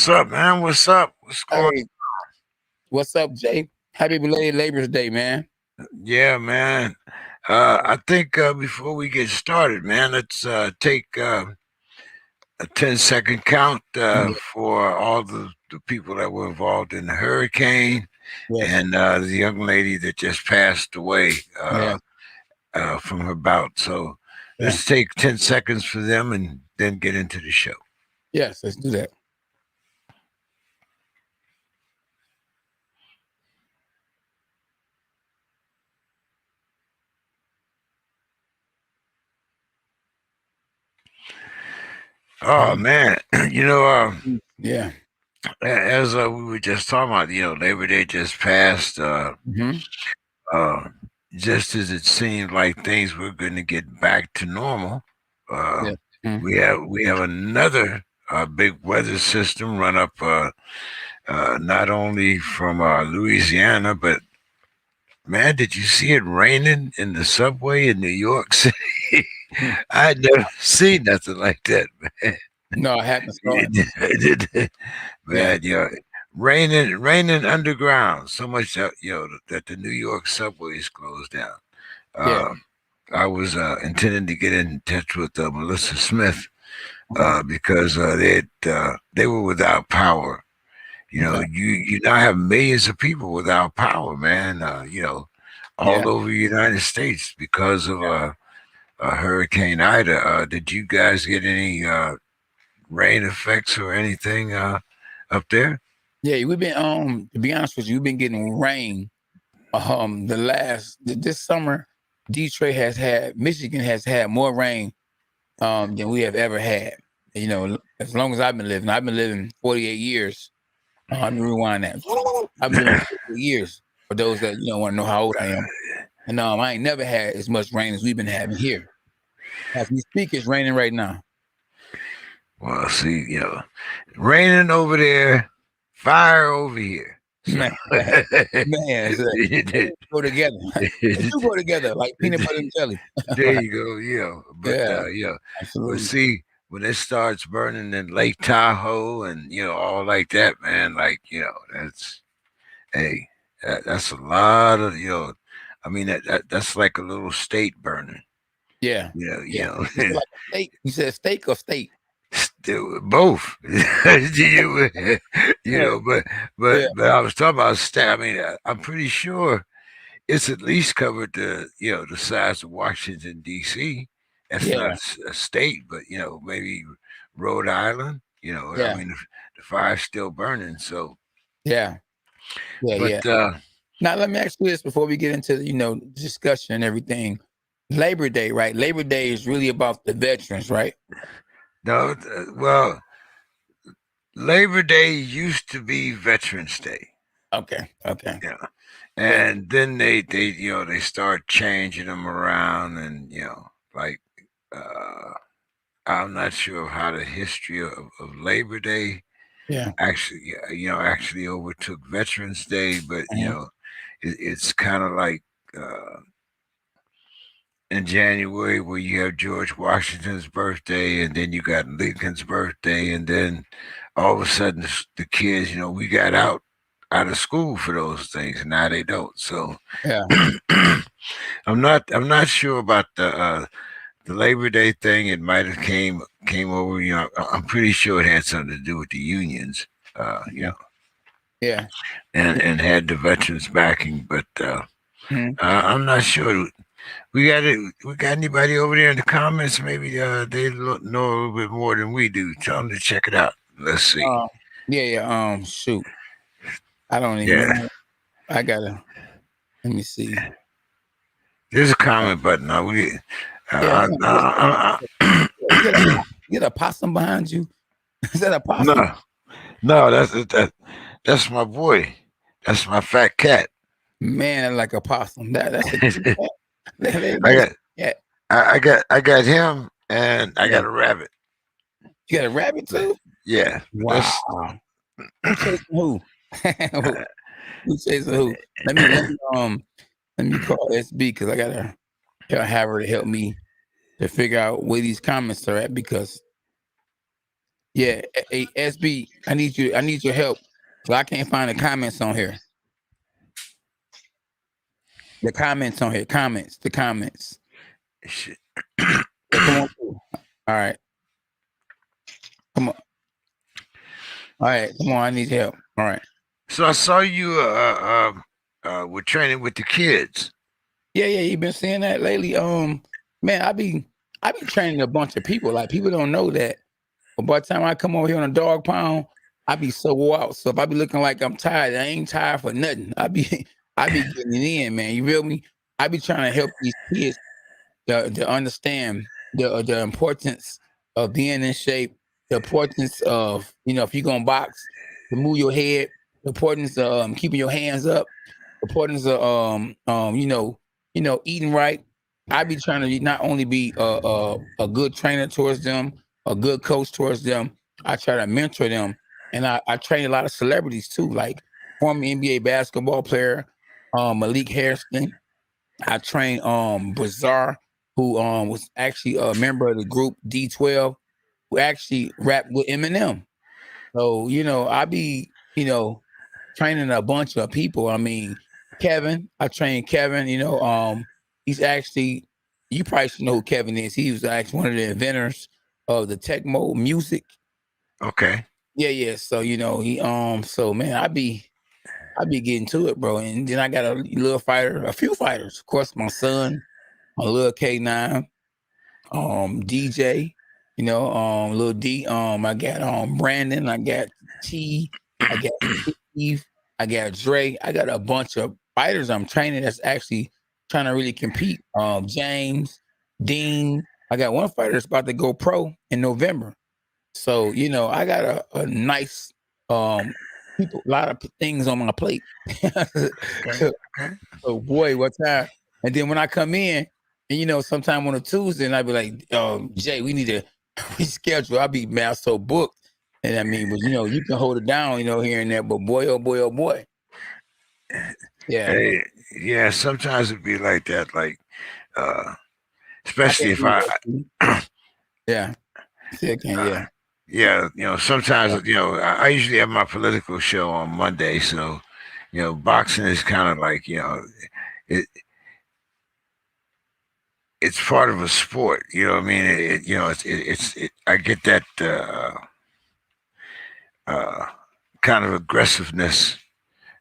What's up, man? What's up? What's going Hey, what's up, Jay? Happy belated Labor's Day, man. on? Yeah, man. I think before we get started, man, let's take a 10-second count Yeah, for all the people that were involved in the hurricane yes, and the young lady that just passed away yeah, from her bout. So yeah, let's take 10 seconds for them and then get into the show. yes. Let's do that. Oh, man. you know, Yeah. as we were just talking about, Labor Day just passed. Hmm. Uh, just as it seemed like things were going to get back to normal, uh, Yeah. Mhm. we have another big weather system run up, not only from Louisiana, but man, did you see it raining in the subway in New York City? I had never seen nothing like that, man. No, I haven't saw it. Yeah. Man, raining underground so much that that the New York subway is closed down. Yeah. Um, I was intending to get in touch with Melissa Smith because they were without power. Okay. You now have millions of people without power, man. All Yeah. over the United States because of Hurricane Ida. Did you guys get any rain effects or anything up there? Yeah. We've been to be honest with you, we've been getting rain. This summer, Michigan has had more rain than we have ever had. As long as I've been living 48 years. Let me rewind that. I've been living 48 years for those that want to know how old I am. And I ain't never had as much rain as we've been having here. As we speak, it's raining right now. Well, see, raining over there, fire over here. So Man, man, they go together. They do go together like peanut butter and jelly. there you go. But Yeah, but absolutely. see, when it starts burning in Lake Tahoe and all like that, man, like that's hey, that's a lot of I mean that's like a little state burning. Yeah, You yeah. know, You said like a steak. You said steak or state? still both. you, Yeah, but yeah, I was talking about state. I mean, I'm pretty sure it's at least covered the size of Washington D.C. That's not yeah, a state, but maybe Rhode Island. I yeah, mean the fire's still burning. So, yeah, yeah, yeah. but Now let me ask you this before we get into discussion and everything. Labor Day, right? Labor Day is really about the veterans, right? no, well, Labor Day used to be Veterans Day. Okay, okay. Yeah, Yeah, and then they start changing them around, and like uh, I'm not sure how the history of Labor Day yeah. actually overtook Veterans Day, but Mhm. it's kind of like uh, in January where you have George Washington's birthday, and then you got Lincoln's birthday, and then all of a sudden the kids, we got out of school for those things, and now they don't. So Yeah, I'm not sure about the Labor Day thing. It might have came over. I'm pretty sure it had something to do with the unions. yeah, yeah. And had the veterans backing, but Mhm. I'm not sure. We got it. We got anybody over there in the comments? Maybe they know a little bit more than we do. Tell them to check it out. Let's see. Um, yeah, yeah. Shoot, I don't even Yeah, know. I gotta let me see. there's a Uh, comment button. We. yeah, Uh, uh, uh, you got a possum behind you. Is that a possum? no, no, that's my boy. That's my fat cat. Man, like a possum. That's a cute I cat. That is got a cat. I got him, and I Yeah. got a rabbit. You got a rabbit too? Yeah, but that's Wow. Who chasing who? uh, Who chasing who? Let me call SB because I gotta have her to help me to figure out where these comments are at because Yeah, hey, SB, I need your help. So I can't find the comments on here. The comments on here. The comments. Shit. Yeah, come on through. All right. Come on. All right, come on. I need help. All right. So I saw you were training with the kids. Yeah, you been seeing that lately. Man, I be training a bunch of people. Like people don't know that. But by the time I come over here on a dog pound, I be so wore out. So if I be looking like I'm tired, I ain't tired for nothing. I be getting it in, man. You feel me? I be trying to help these kids to understand the importance of being in shape, the importance of, if you're gonna box, to move your head, the importance of keeping your hands up, the importance of eating right. I be trying to not only be a good trainer towards them, a good coach towards them. I try to mentor them, and I train a lot of celebrities too, like former NBA basketball player Malik Harrison. I trained Bizarre, who was actually a member of the group D12, who actually rapped with Eminem. So, I be, training a bunch of people. I mean, Kevin, I trained Kevin, he's actually, you probably should know who Kevin is. He was actually one of the inventors of the Tecmo music. Okay. Yeah. So, so man, I be getting to it, bro. And then I got a few fighters. Of course, my son, my little K9, DJ, little D. I got Brandon, I got T, I got Steve, I got Dre. I got a bunch of fighters I'm training that's actually trying to really compete. James, Dean. I got one fighter that's about to go pro in November. So, I got a nice a lot of things on my plate. Okay. So boy, what time? And then when I come in, and sometime on a Tuesday, and I be like, Jay, we need to reschedule. I'll be man so booked. And I mean, but you can hold it down, here and there. But boy, oh boy, oh boy. Yeah. Hey, yeah, sometimes it'd be like that, like I especially can't if do that. Yeah. Still can't, yeah. yeah, sometimes I usually have my political show on Monday, so boxing is kind of like it it's part of a sport. You know what I mean? I get that uh, kind of aggressiveness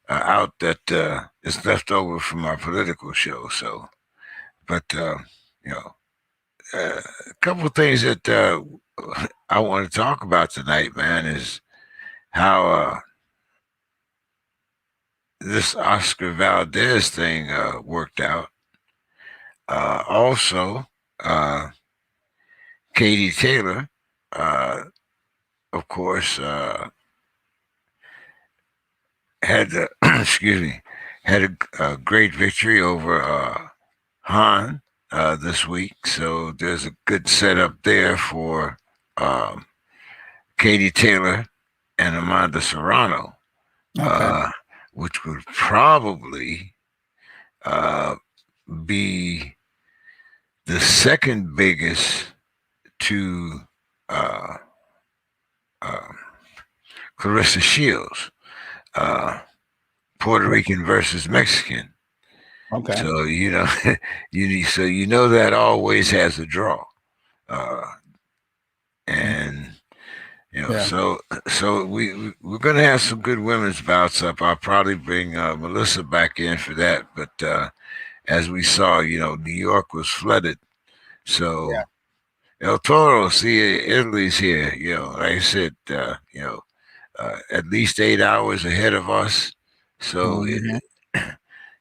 out that is left over from my political show. So, but you know, a couple of things that I want to talk about tonight, man, is how this Oscar Valdez thing worked out. Also, Katie Taylor, of course, had excuse me, had a great victory over Han this week. So there's a good setup there for um, Katie Taylor and Amanda Serrano, Okay. which would probably uh, be the second biggest to uh, uh, Clarissa Shields, Puerto Rican versus Mexican. Okay. So that always has a draw, uh, and Yeah. so we're gonna have some good women's bouts up. I'll probably bring Melissa back in for that, but as we saw, New York was flooded, so Yeah. El Toro, see, Italy's here. Like I said, at least 8 hours ahead of us. So, Mhm.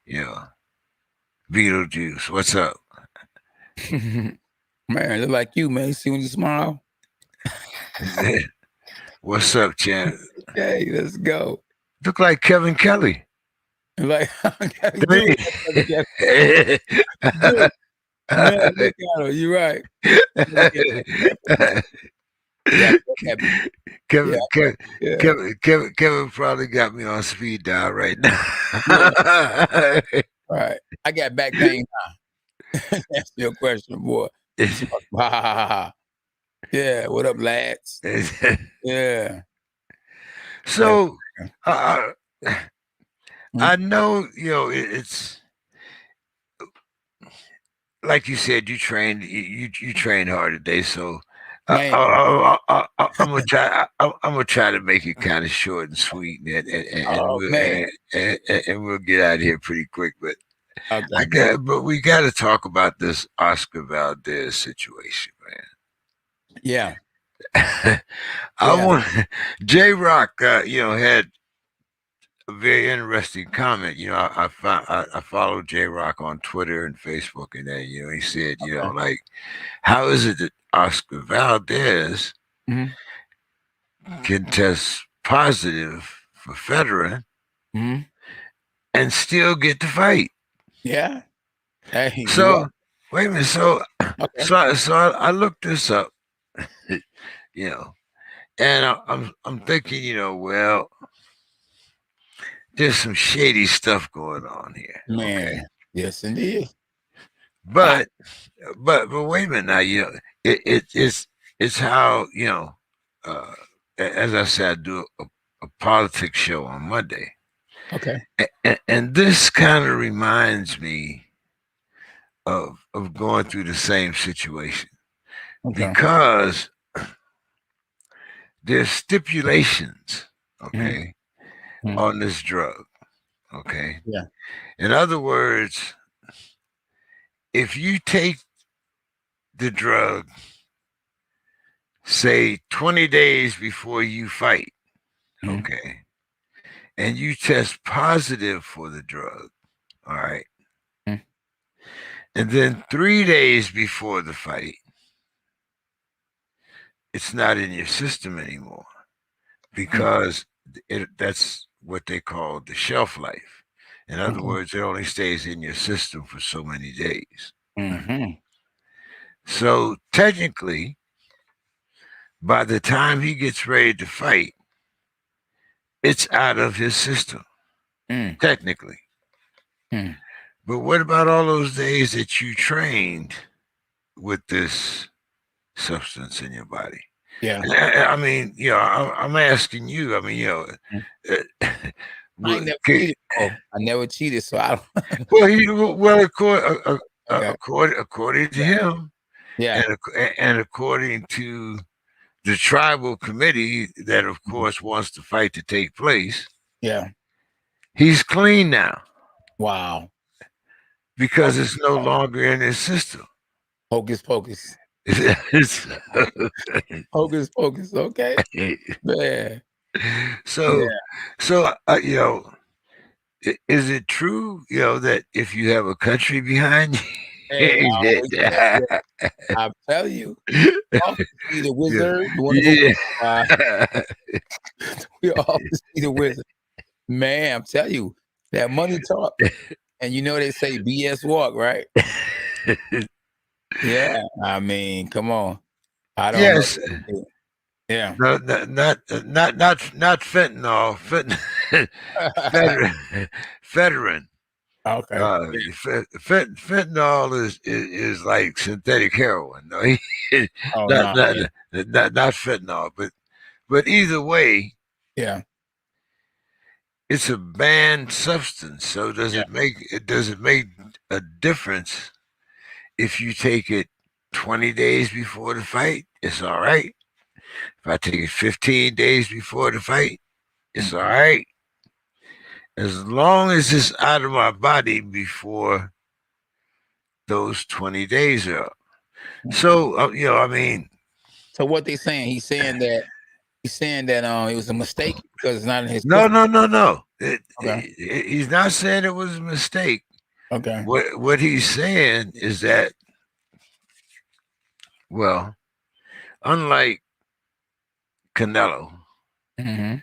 you know, Beetlejuice, what's up? Man, look like you, man. See when you smile. What's up, champ? Hey, let's go. Look like Kevin Kelly. Like, you do. Hey. You do. Man, look at him. You're right. Yeah, Kevin, yeah, Kevin, yeah, Kevin probably got me on speed dial right now. yeah. Right. I got back pain now. Answer your question, boy. You smart. Ha ha ha ha. Yeah. What up, lads? Yeah. So, Yeah. I, I know, it's like you said, you trained, you trained hard today. So, Man. I'm gonna try. I'm gonna try to make it kind of short and sweet, Oh man. and we'll get out of here pretty quick. But Okay. but we got to talk about this Oscar Valdez situation, Yeah. man. I Yeah. want J Rock, had a very interesting comment. I follow J Rock on Twitter and Facebook, and then he said, Okay. like, how is it that Oscar Valdez Mm-hmm. can test positive for veteran Mm-hmm. and still get to fight? Yeah. Hey, you right. So wait a minute. So Okay. I looked this up, you know, and I'm thinking, well, there's some shady stuff going on here. Okay, Man. Yes, indeed. Ah, but wait a minute now. It's how Uh, as I said, I do a politics show on Monday, okay. and this kind of reminds me of going through the same situation Okay. because there's stipulations, Mm-hmm. okay, Mm-hmm. on this drug, okay. Yeah. In other words, if you take the drug, say 20 days before you fight, Mm-hmm. okay, and you test positive for the drug, all right, and then 3 days before the fight, it's not in your system anymore because that's what they call the shelf life. In other Okay. words, it only stays in your system for so many days. Mm-hmm. So technically, by the time he gets ready to fight, it's out of his system, Mm. technically. Mm. But what about all those days that you trained with this substance in your body? Yeah. I mean, I'm asking you. I mean, Mm. uh, I ain't never okay, cheated. Oh, I never cheated, so I don't. well, Okay. according to Yeah. him, Yeah. and according to the tribal committee that, of Mhm. course, wants the fight to take place, Yeah. he's clean now Wow. because Okay. it's no longer in his system. Hocus pocus. It's- Hocus pocus. Okay. Man. so, Yeah. is it true, that if you have a country behind Hey, I you, always say, look, I'll tell you. Often see the yeah, wizard, the wonderful yeah. we often see the wizard. Man, I'm telling you, that money talk. And they say BS walk, right? Yeah. I mean, come on. I don't know Yes, what to do. Yeah. no, not fentanyl, veteran. Okay. Fentanyl is like synthetic heroin. No, Oh not, no. not Yeah. not fentanyl, but either way, Yeah. it's a banned substance. So Yeah. does it make a difference if you take it 20 days before the fight? It's all right. If I take it 15 days before the fight, it's all Mm-hmm. right. As long as it's out of my body before those 20 days are up. So, I mean, So what they saying? He's saying that it was a mistake because it's not in his no, system. no, no, no. Okay. He's not saying it was a mistake. Okay. What he's saying is that, well, unlike Canelo, Mm-hmm.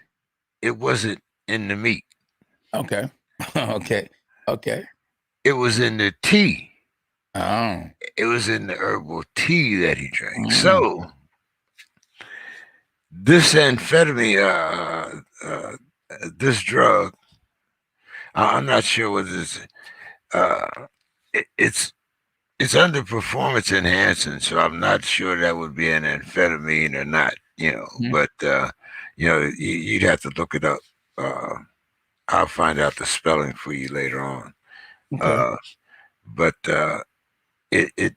it wasn't in the meat. Okay. Okay. Okay. It was in the tea. Oh. It was in the herbal tea that he drank. Mm. So this amphetamine, this drug, I'm not sure whether uh, it's it's under performance enhancing, so I'm not sure that would be an amphetamine or not. Mhm. But you'd have to look it up. Uh, I'll find out the spelling for you later on. Okay. Uh, but it, it,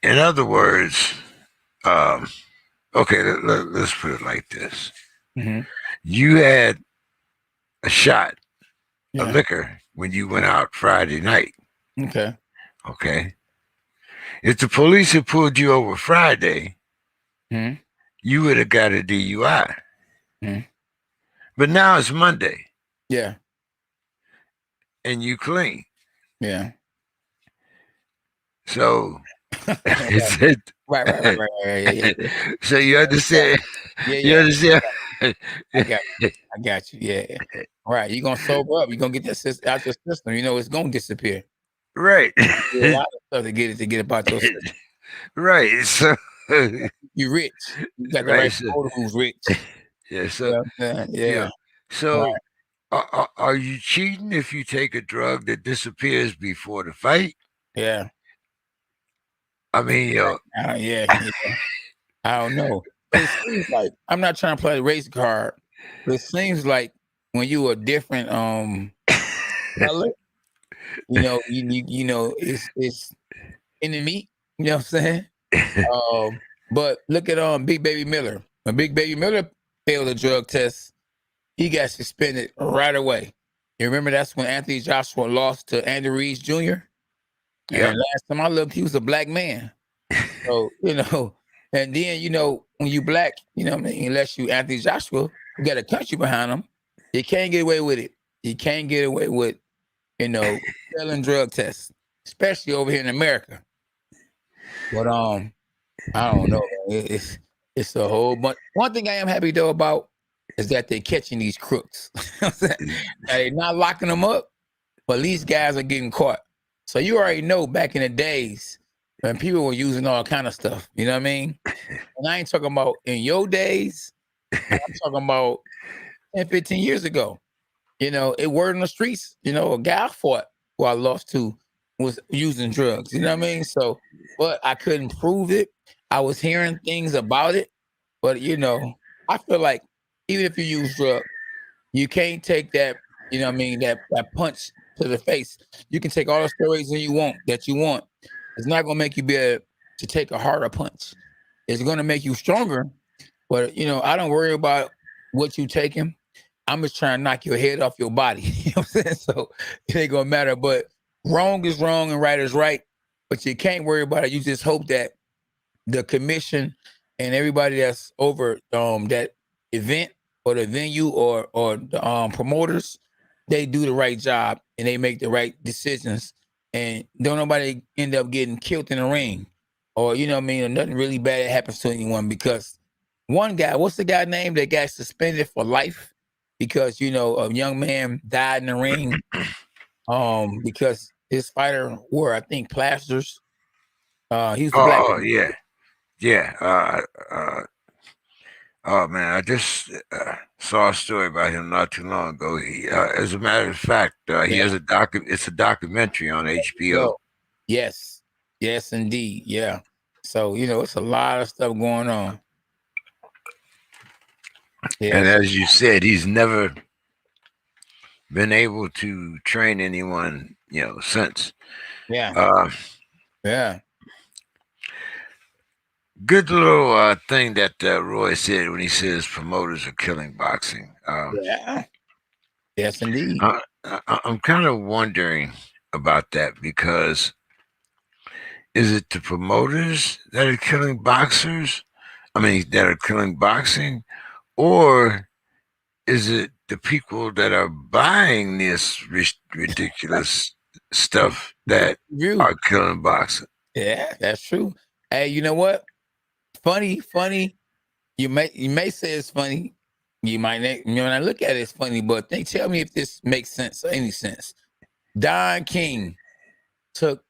in other words, um, okay, let's put it like this: Hmm. you had a shot of Yeah. liquor when you went out Friday night. Okay. Okay, if the police had pulled you over Friday, Hmm. you would have got a DUI. Hmm. But now it's Monday Yeah. and you clean. Yeah. So Right. it's it. Right. Right. Right. Right. Right. Yeah. Yeah. Yeah. So you Yeah. understand? Yeah. You Yeah. understand? I got. I got you. Yeah. Right. You're gonna sober up. You're gonna get that out your system. You know it's gonna disappear. Right. Do a lot of stuff to get about your system. Right. So You rich. You got the right. right So promoter who's rich. yeah. You So know what I'm saying? yeah. Yeah. Right. So are you cheating if you take a drug that disappears before the fight? Yeah. I mean, Yeah. Yeah. I don't know. But it seems like I'm not trying to play the race card, but it seems like when you are different color, you know, it's in the meat, you know what I'm saying? But look at Big Baby Miller. When Big Baby Miller failed a drug test, he got suspended right away. You remember that's when Anthony Joshua lost to Andy Reid Jr. yep. And last time I looked, he was a black man. So, and then, when you black, what I mean, unless you Anthony Joshua, who got a country behind him, you can't get away with it. You can't get away with, selling drug tests, especially over here in America. But I don't know, man. It's a whole bunch. One thing I am happy though about is that they're catching these crooks. Now, they're not locking them up, but these guys are getting caught. So you already know back in the days when people were using all kind of stuff, you know what I mean? And I ain't talking about in your days. I'm talking about 10, 15 years ago. It word in the streets, a guy I fought who I lost to was using drugs. You know what I mean? So, but I couldn't prove it. I was hearing things about it. But I feel like even if you use drugs, you can't take that, you know what I mean, that punch to the face. You can take all the steroids that you want. It's not gonna make you be able to take a harder punch. It's gonna make you stronger. But I don't worry about what you taking. I'm just trying to knock your head off your body. You know what I'm saying? So it ain't gonna matter. But wrong is wrong and right is right. But you can't worry about it. You just hope that the commission and everybody that's over that event or the venue or the promoters, they do the right job and they make the right decisions and don't nobody end up getting killed in the ring or or nothing really bad happens to anyone because one guy, what's the guy name that got suspended for life because a young man died in the ring because his fighter wore I think plasters. He was a black Oh, man. yeah. Yeah. Oh man, I just saw a story about him not too long ago. As a matter of fact, he Yeah. has a It's a documentary on HBO. Yo, yes, yes, indeed, yeah. So it's a lot of stuff going on. And Yes, as you said, he's never been able to train anyone, since. yeah, Uh, yeah, Good little thing that Roy said when he says promoters are killing boxing. yeah, yes, indeed. I'm kind of wondering about that because is it the promoters that are killing boxers? I mean, that are killing boxing, or is it the people that are buying this ridiculous stuff that You, are killing boxing? yeah, that's true. Hey, you know what? Funny. You may say it's funny. You might not, when I look at it, it's funny, but they tell me if this makes sense or any sense. Don King took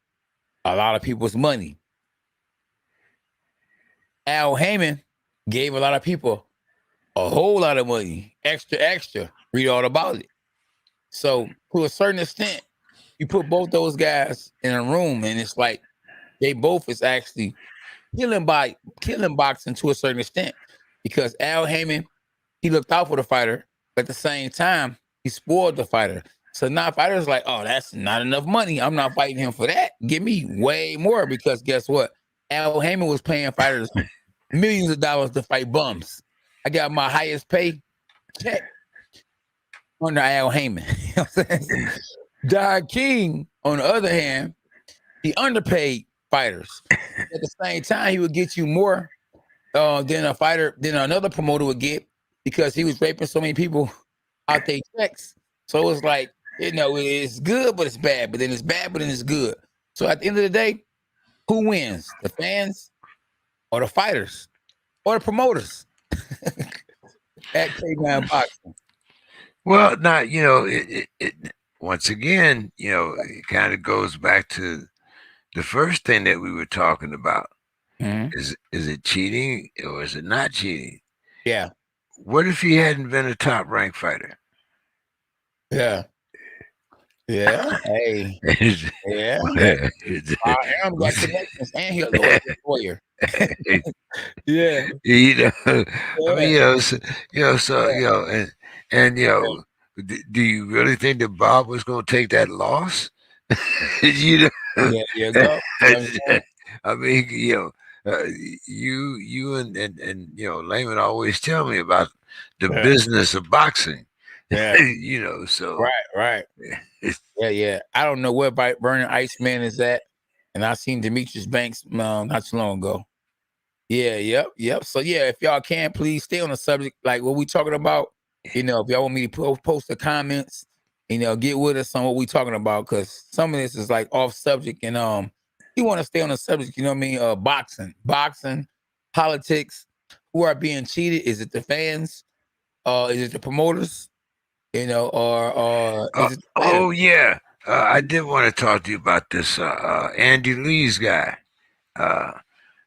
a lot of people's money. Al Heyman gave a lot of people a whole lot of money, extra. Read all about it. So to a certain extent, you put both those guys in a room, and it's like they both is actually killing boxing to a certain extent, because Al Heyman, he looked out for the fighter, but at the same time, he spoiled the fighter. So now fighters like, oh, that's not enough money. I'm not fighting him for that. Give me way more, because guess what? Al Heyman was paying fighters millions of dollars to fight bums. I got my highest pay check under Al Heyman. You know what I'm saying? Dawg King, on the other hand, he underpaid fighters. At the same time, he would get you more than a fighter, than another promoter would get, because he was raping so many people out their checks. So it's like, it's good, but it's bad. But then it's bad, but then it's good. So at the end of the day, who wins? The fans or the fighters or the promoters? At K9 Boxing. Well, now, it once again, it kind of goes back to the first thing that we were talking about. Mm-hmm. Is it cheating or is it not cheating? Yeah. What if he hadn't been a top ranked fighter? Yeah. Yeah. Hey. Yeah. I got connections, and he's a lawyer. Yeah. I mean, do you really think that Bob was going to take that loss? Yeah, you go. I mean, you and Layman always tell me about the business of boxing. Yeah. So right. Yeah. I don't know where Burning Iceman is at, and I seen Demetrius Banks not too long ago. Yeah, yep. So yeah, if y'all can, please stay on the subject, like what we talking about. If y'all want me to post the comments, get with us on what we talking about, because some of this is like off subject, and you want to stay on the subject. You know what I mean? Boxing, politics. Who are being cheated? Is it the fans? Is it the promoters? Or is it? Oh yeah, I did want to talk to you about this Andy Lee's guy,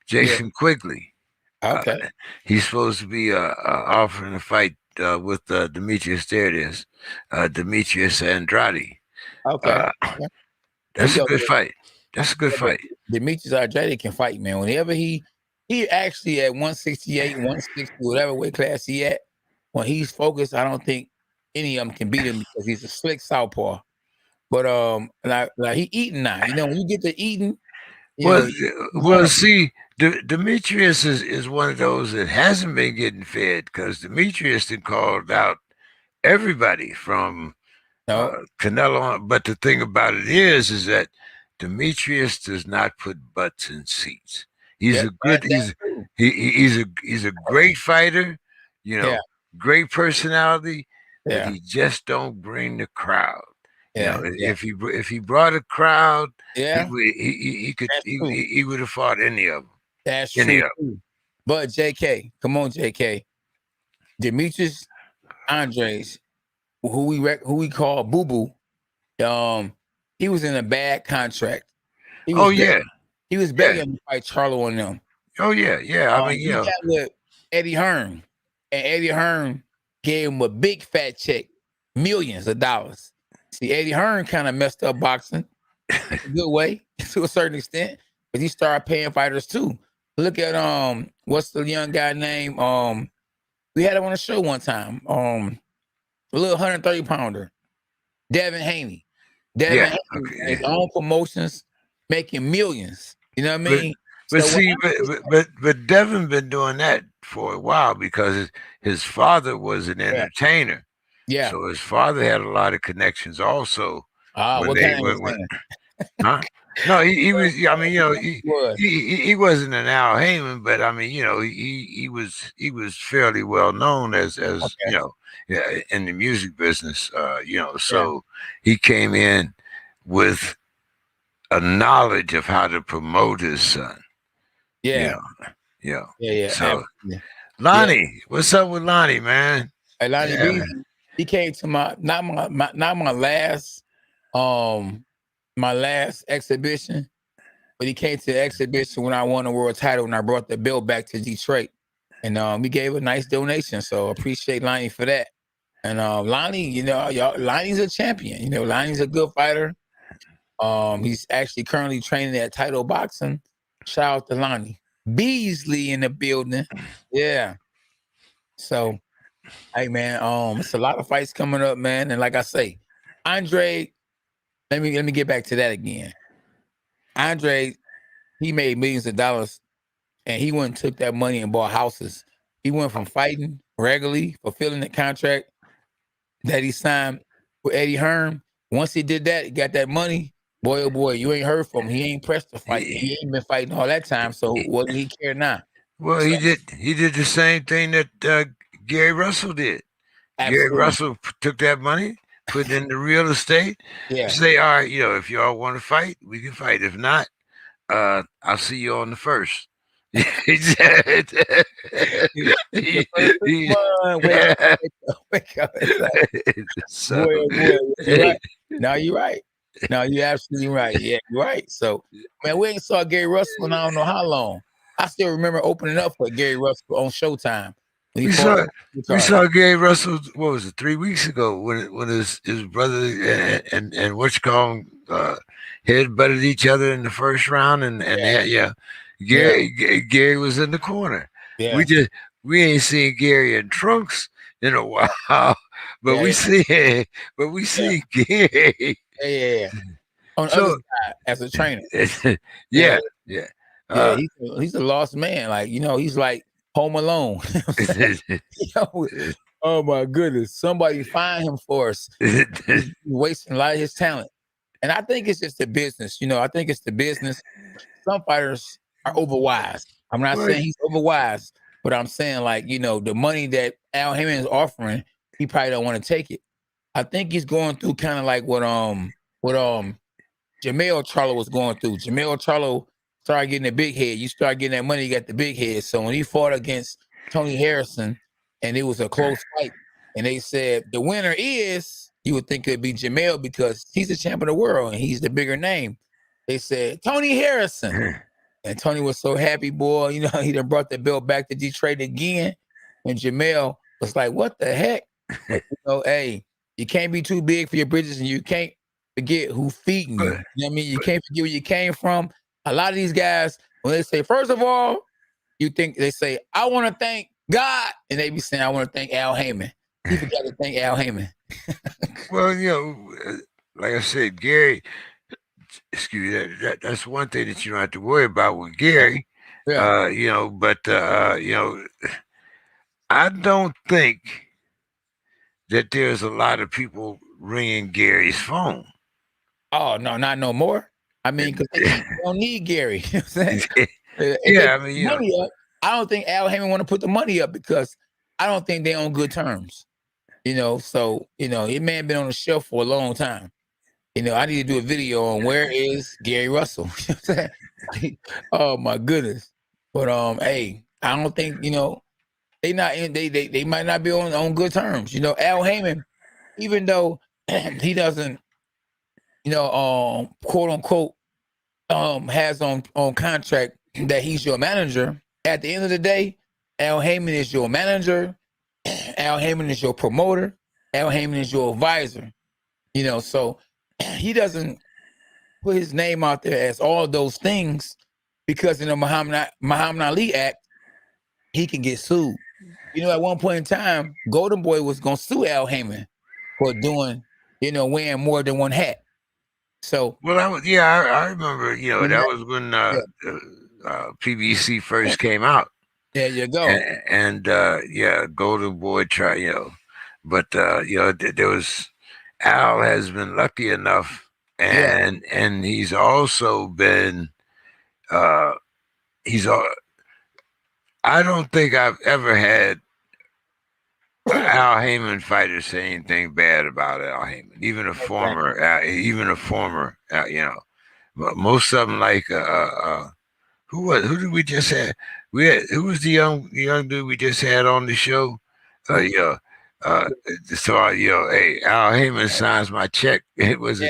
Jason Quigley. Okay. He's supposed to be offering a fight with Demetrius. There it is, Demetrius Andrade. Okay. That's a good fight. That's a good fight. Demetrius Andrade can fight, man. Whenever he actually at 168, 160, whatever weight class he at, when he's focused, I don't think any of them can beat him, because he's a slick southpaw. But like he eating now. When you get to eating, see, Demetrius is one of those that hasn't been getting fed, because Demetrius had called out everybody from Canelo on. But the thing about it is that Demetrius does not put butts in seats. He's he's a great fighter, great personality, but he just don't bring the crowd. If he brought a crowd, he would have fought any of them. That's true. But JK, come on, JK. Demetrius Andres, who we call Boo Boo, he was in a bad contract. He was begging to fight Charlo on them. Oh yeah. I mean, he got with Eddie Hearn, and Eddie Hearn gave him a big fat check, millions of dollars. See, Eddie Hearn kind of messed up boxing in a good way to a certain extent, but he started paying fighters too. Look at what's the young guy name? We had him on the show one time. A little 130 pounder, Devin Haney. Devin Haney, his own promotions, making millions. You know what I mean? But Devin been doing that for a while, because his father was an entertainer. Yeah. So his father had a lot of connections also. What kind of huh? No, he was. I mean, he wasn't an Al Heyman, but I mean, he was fairly well known as in the music business. So he came in with a knowledge of how to promote his son. Yeah. So, Lonnie, what's up with Lonnie, man? Hey, Lonnie B, he came to my last exhibition, but he came to the exhibition when I won the world title, and I brought the belt back to Detroit, and we gave a nice donation. So appreciate Lonnie for that. And Lonnie, Lonnie's a champion. Lonnie's a good fighter. He's actually currently training at Title Boxing. Shout out to Lonnie Beasley in the building. Yeah. So, hey man, it's a lot of fights coming up, man. And like I say, Andre, let me get back to that again. Andre, he made millions of dollars, and he went and took that money and bought houses. He went from fighting regularly, fulfilling the contract that he signed with Eddie Hearn. Once he did that, he got that money. Boy, oh boy, you ain't heard from him. He ain't pressed to fight. He ain't been fighting all that time. So what do he care now? Well, So, he did the same thing that Gary Russell did. Gary absolutely. Russell took that money, put it into real estate. Yeah. Say, all right, if y'all want to fight, we can fight. If not, I'll see you on the first. He said, The first one, wake up. It's like, so, boy, oh boy, you're right. No, you're right. No, you're absolutely right. Yeah, you're right. So, man, we ain't saw Gary Russell in I don't know how long. I still remember opening up for Gary Russell on Showtime when he we fought. saw Gary Russell. What was it? 3 weeks ago when his brother and what you call him head butted each other in the first round, and Gary was in the corner. Yeah. We ain't seen Gary in trunks in a while, but we see Gary. Yeah. On the other side as a trainer. Yeah. He's a lost man. Like, he's like Home Alone. Oh my goodness. Somebody find him for us. He's wasting a lot of his talent. And I think it's just the business. I think it's the business. Some fighters are overwise. I'm not saying he's overwise, but I'm saying the money that Al Haymon is offering, he probably don't want to take it. I think he's going through kind of like what Jermell Charlo was going through. Jermell Charlo started getting a big head. You start getting that money, you got the big head. So when he fought against Tony Harrison, and it was a close fight, and they said the winner is, you would think it'd be Jermell because he's the champ of the world and he's the bigger name. They said Tony Harrison, and Tony was so happy, boy. He done brought the belt back to Detroit again, and Jermell was like, "What the heck?" But, hey, you can't be too big for your britches, and you can't forget who feeding you. You know what I mean? You can't forget where you came from. A lot of these guys, when they say, first of all, they say, I want to thank God. And they be saying, I want to thank Al Haymon. He forgot to thank Al Haymon. Well, like I said, Gary, excuse me, that's one thing that you don't have to worry about with Gary. Yeah. But I don't think that there's a lot of people ringing Gary's phone. Oh, no, not no more. I mean, because they don't need Gary. You know what I'm saying? Yeah, I mean, money up, I don't think Al Haymon want to put the money up because I don't think they're on good terms. So, it may have been on the shelf for a long time. I need to do a video on where is Gary Russell. You know what I'm saying? Oh my goodness. But hey, I don't think, they might not be on good terms. Al Haymon, even though he doesn't, quote unquote, has on contract that he's your manager. At the end of the day, Al Haymon is your manager. Al Haymon is your promoter. Al Haymon is your advisor. So he doesn't put his name out there as all those things because in the Muhammad Ali Act, he can get sued. At one point in time, Golden Boy was gonna sue Al Haymon for doing, wearing more than one hat. So I remember. That was when PBC first came out. There you go. And Golden Boy tried. But there was Al has been lucky enough, and he's also been I don't think I've ever had Al Haymon fighter say anything bad about Al Haymon, even a former, most of them like who did we just have? Who was the young dude we just had on the show? So hey, Al Haymon signs my check. It was I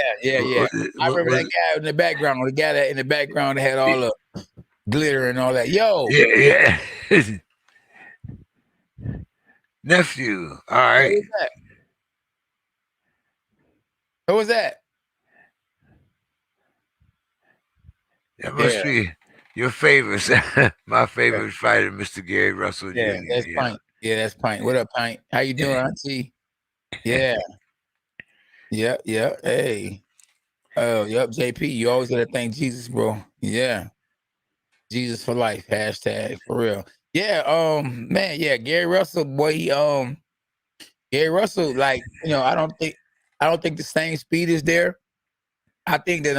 remember that guy in the background. The guy that in the background that had all the glitter and all that. Yo, nephew. All right. What was that? That must be your favorites. My favorite fighter, Mr. Gary Russell Jr. That's Pint. Yeah, that's Pint. What up, Pint? How you doing, Auntie? Yeah. Yep. Hey. Oh, yep, JP. You always gotta thank Jesus, bro. Yeah. Jesus for life. Hashtag for real. Yeah, man, yeah, Gary Russell, boy, Gary Russell, like, I don't think the same speed is there. I think that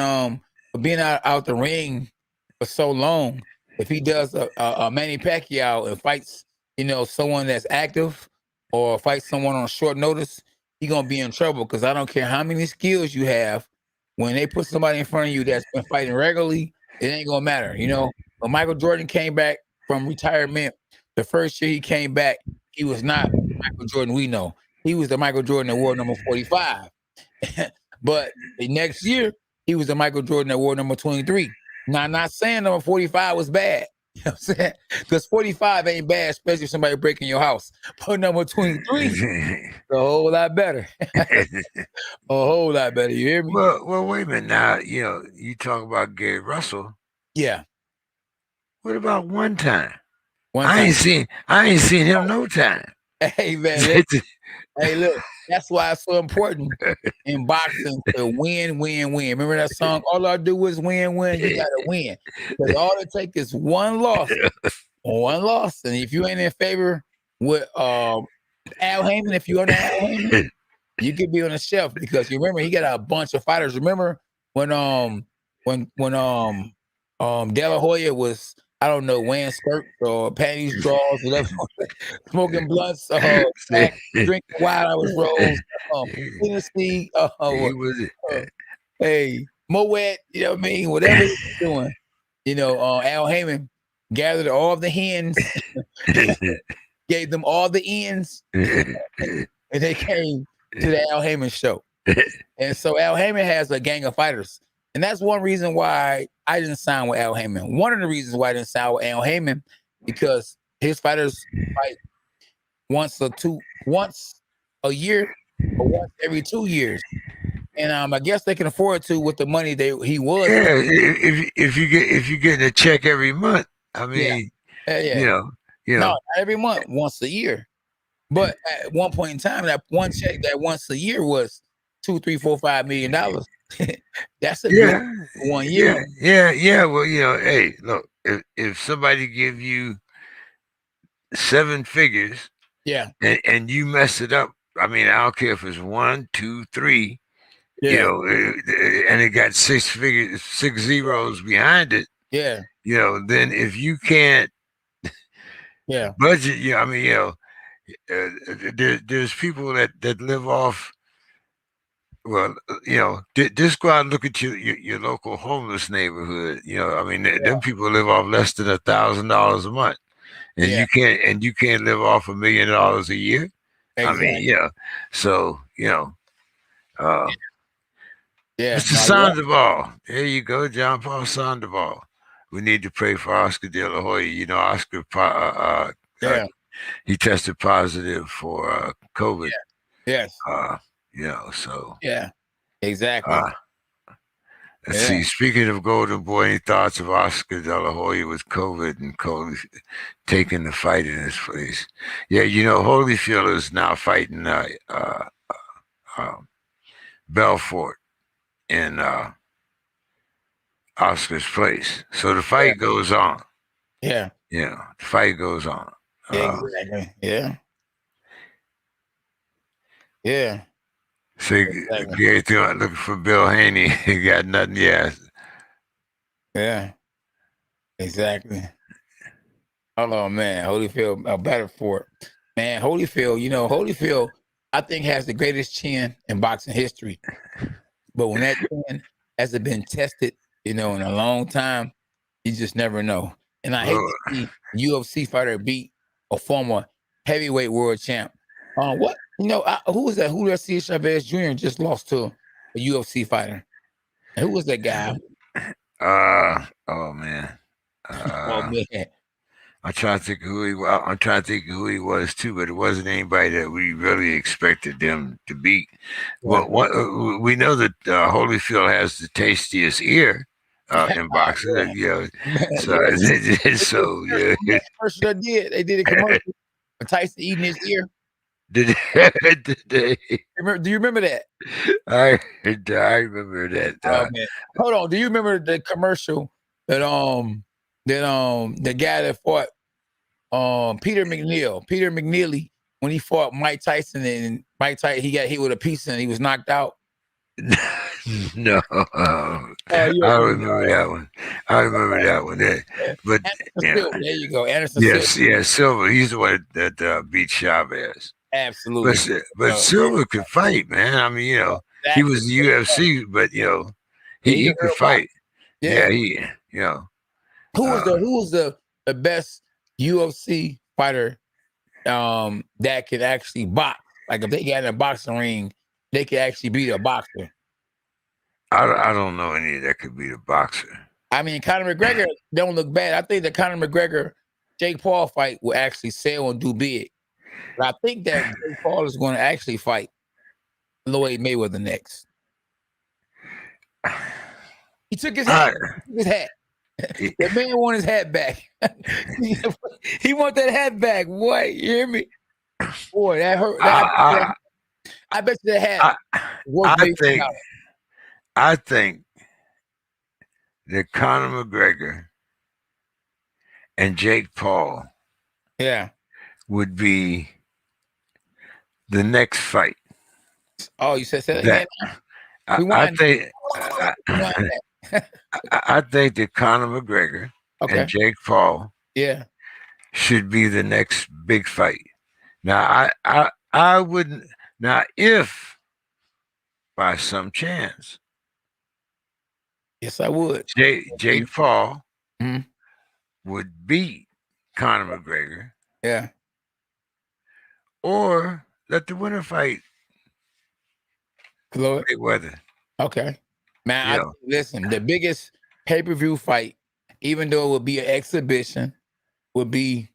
for being out the ring for so long, if he does a Manny Pacquiao and fights, someone that's active or fights someone on short notice, he gonna be in trouble because I don't care how many skills you have. When they put somebody in front of you that's been fighting regularly, it ain't gonna matter. When Michael Jordan came back from retirement, the first year he came back, he was not Michael Jordan we know. He was the Michael Jordan Award number 45. But the next year, he was the Michael Jordan Award number 23. Now, I'm not saying number 45 was bad. You know what I'm saying? Because 45 ain't bad, especially if somebody breaking your house. But number 23 is a whole lot better. A whole lot better. You hear me? Well, wait a minute. Now, you talk about Gary Russell. Yeah. What about one time? I ain't seen him no time. Hey, man. Hey, look, that's why it's so important in boxing to win. Remember that song? All I do is win. You gotta win. Because all it takes is one loss. And if you ain't in favor with Al Heyman, if you're on Al Heyman, you could be on the shelf because you remember he got a bunch of fighters. Remember when De La Hoya was, I don't know, wearing skirts or panties, drawers, whatever, smoking blunts, drinking Wild Irish Rose, Tennessee, hey, Moet, you know what I mean? Whatever he's doing, Al Heyman gathered all the hens, gave them all the ends, and they came to the Al Heyman show. And so Al Heyman has a gang of fighters. And that's one reason why I didn't sign with Al Heyman. One of the reasons why I didn't sign with Al Heyman, because his fighters fight once a year or once every 2 years. And I guess they can afford to with the money he was. Yeah, if you get a check every month, I mean, No, not every month, once a year. But at one point in time, that one check that once a year was $2, $3, $4, $5 million. That's a good 1 year. Yeah. Well, hey, look, if somebody give you 7 figures, and you mess it up, I mean, I don't care if it's 1, 2, 3, and it got 6 figures, 6 zeros behind it. Yeah. Then if you can't budget, I mean, there's people that live off. Well, just go out and look at your local homeless neighborhood. I mean, them people live off less than $1,000 a month, and you can't live off $1 million a year. Exactly. I mean, so Mr. Sandoval, there you go, John Paul Sandoval. We need to pray for Oscar De La Hoya. Oscar, he tested positive for COVID. Yes. So. Yeah, exactly. Let's see. Speaking of Golden Boy, any thoughts of Oscar De La Hoya with COVID and COVID taking the fight in his place? Yeah, Holyfield is now fighting Belfort in Oscar's place. So the fight goes on. Yeah. The fight goes on. Exactly. Yeah. So Gary looking for Bill Haney. He got nothing yet. Yeah. Exactly. Oh man, Holyfield better for it. Man, Holyfield, I think has the greatest chin in boxing history. But when that chin hasn't been tested, in a long time, you just never know. And I hate to see a UFC fighter beat a former heavyweight world champ. What? Who was that? Julio Chavez Jr. just lost to a UFC fighter. And who was that guy? Oh man. Oh man. I'm trying to think who he was. I'm trying to think who he was too, but it wasn't anybody that we really expected them to beat. Well, we know that Holyfield has the tastiest ear in boxing. So so yeah. Commercial they did. They did a commercial. Tyson eating his ear. Did they? Do you remember that? I remember that. Oh man, hold on. Do you remember the commercial that the guy that fought Peter McNeely when he fought Mike Tyson and Mike Tyson he got hit with a piece and he was knocked out. No, I remember that one. I remember that one. But Silva, there you go, Anderson. Yes, Silva. He's the one that beat Chavez. Absolutely. But Silva could fight, man. I mean, he was the UFC, but he could fight. Yeah, Who was the best UFC fighter that could actually box? Like if they got in a boxing ring, they could actually beat a boxer. I don't know any that could beat a boxer. I mean, Conor McGregor don't look bad. I think the Conor McGregor Jake Paul fight will actually sell and do big. But I think that Jake Paul is going to actually fight Floyd Mayweather next. He took his hat. The man want his hat back. He want that hat back. Boy, you hear me? Boy, that hurt. I bet you that hat. I think that Conor McGregor and Jake Paul would be the next fight. Oh, you said that? I think that Conor McGregor and Jake Paul should be the next big fight. Now, I wouldn't. Now, if by some chance, yes, I would. Jake Paul would beat Conor McGregor. Yeah. Or let the winner fight Floyd Mayweather. Okay. Man, listen, the biggest pay-per-view fight, even though it would be an exhibition, would be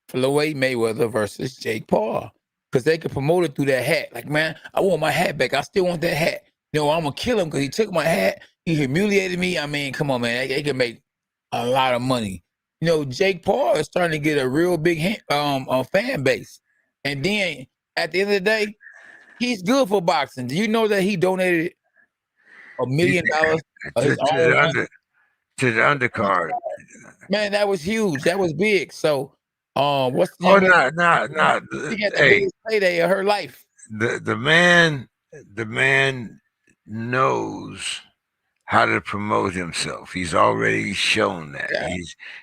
Floyd Mayweather versus Jake Paul. Because they could promote it through that hat. Like, man, I want my hat back. I still want that hat. I'm going to kill him because he took my hat. He humiliated me. I mean, come on, man. They can make a lot of money. Jake Paul is starting to get a real big fan base. And then, at the end of the day, he's good for boxing. Do you know that he donated $1 million to the undercard? Man, that was huge. That was big. So, what's the no. She got the biggest payday of her life. The man knows how to promote himself. He's already shown that. Yeah.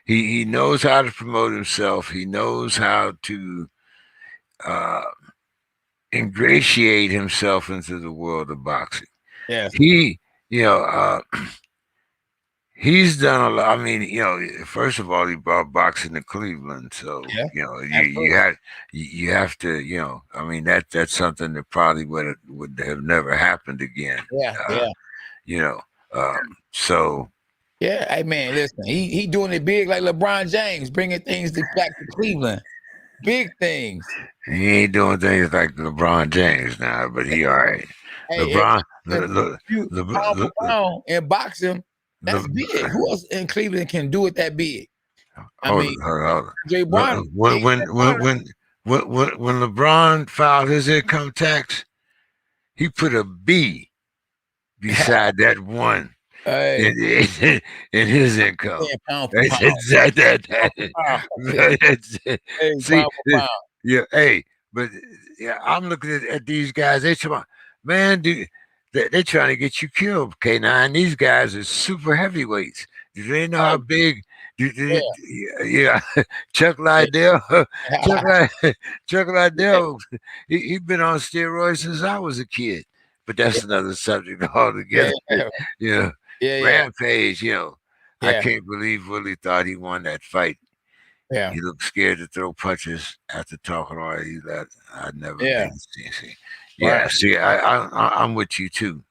He knows how to promote himself. He knows how to ingratiate himself into the world of boxing. Yes. He's done a lot. I mean, first of all, he brought boxing to Cleveland, so you have to, I mean, that's something that probably would have never happened again. So. Yeah, hey man, listen, he doing it big like LeBron James, bringing things back to Cleveland, big things. He ain't doing things like LeBron James now, but he all right. Hey, LeBron, pound in boxing. That's big. Who else in Cleveland can do it that big? Hold on. Jay Brown. When LeBron filed his income tax, he put a B beside that one in his income. I'm looking at these guys. They say, man, they're trying to get you killed, K9. These guys are super heavyweights. Do they know how big? Chuck Liddell. Chuck Liddell. He's been on steroids since I was a kid. But that's another subject altogether. Rampage. I can't believe Willie thought he won that fight. Yeah, he looked scared to throw punches after talking all that. I'd never been. See. Yeah, see, I'm with you too.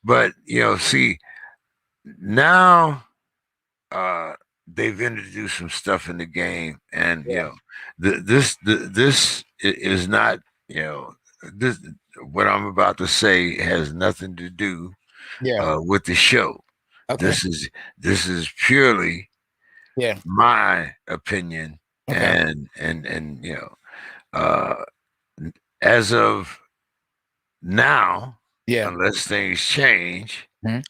But see, now they've introduced some stuff in the game, and this is not this. What I'm about to say has nothing to do with the show. Okay. This is purely Yeah. my opinion, Okay. and uh, as of now, Yeah. unless things change, Mhm.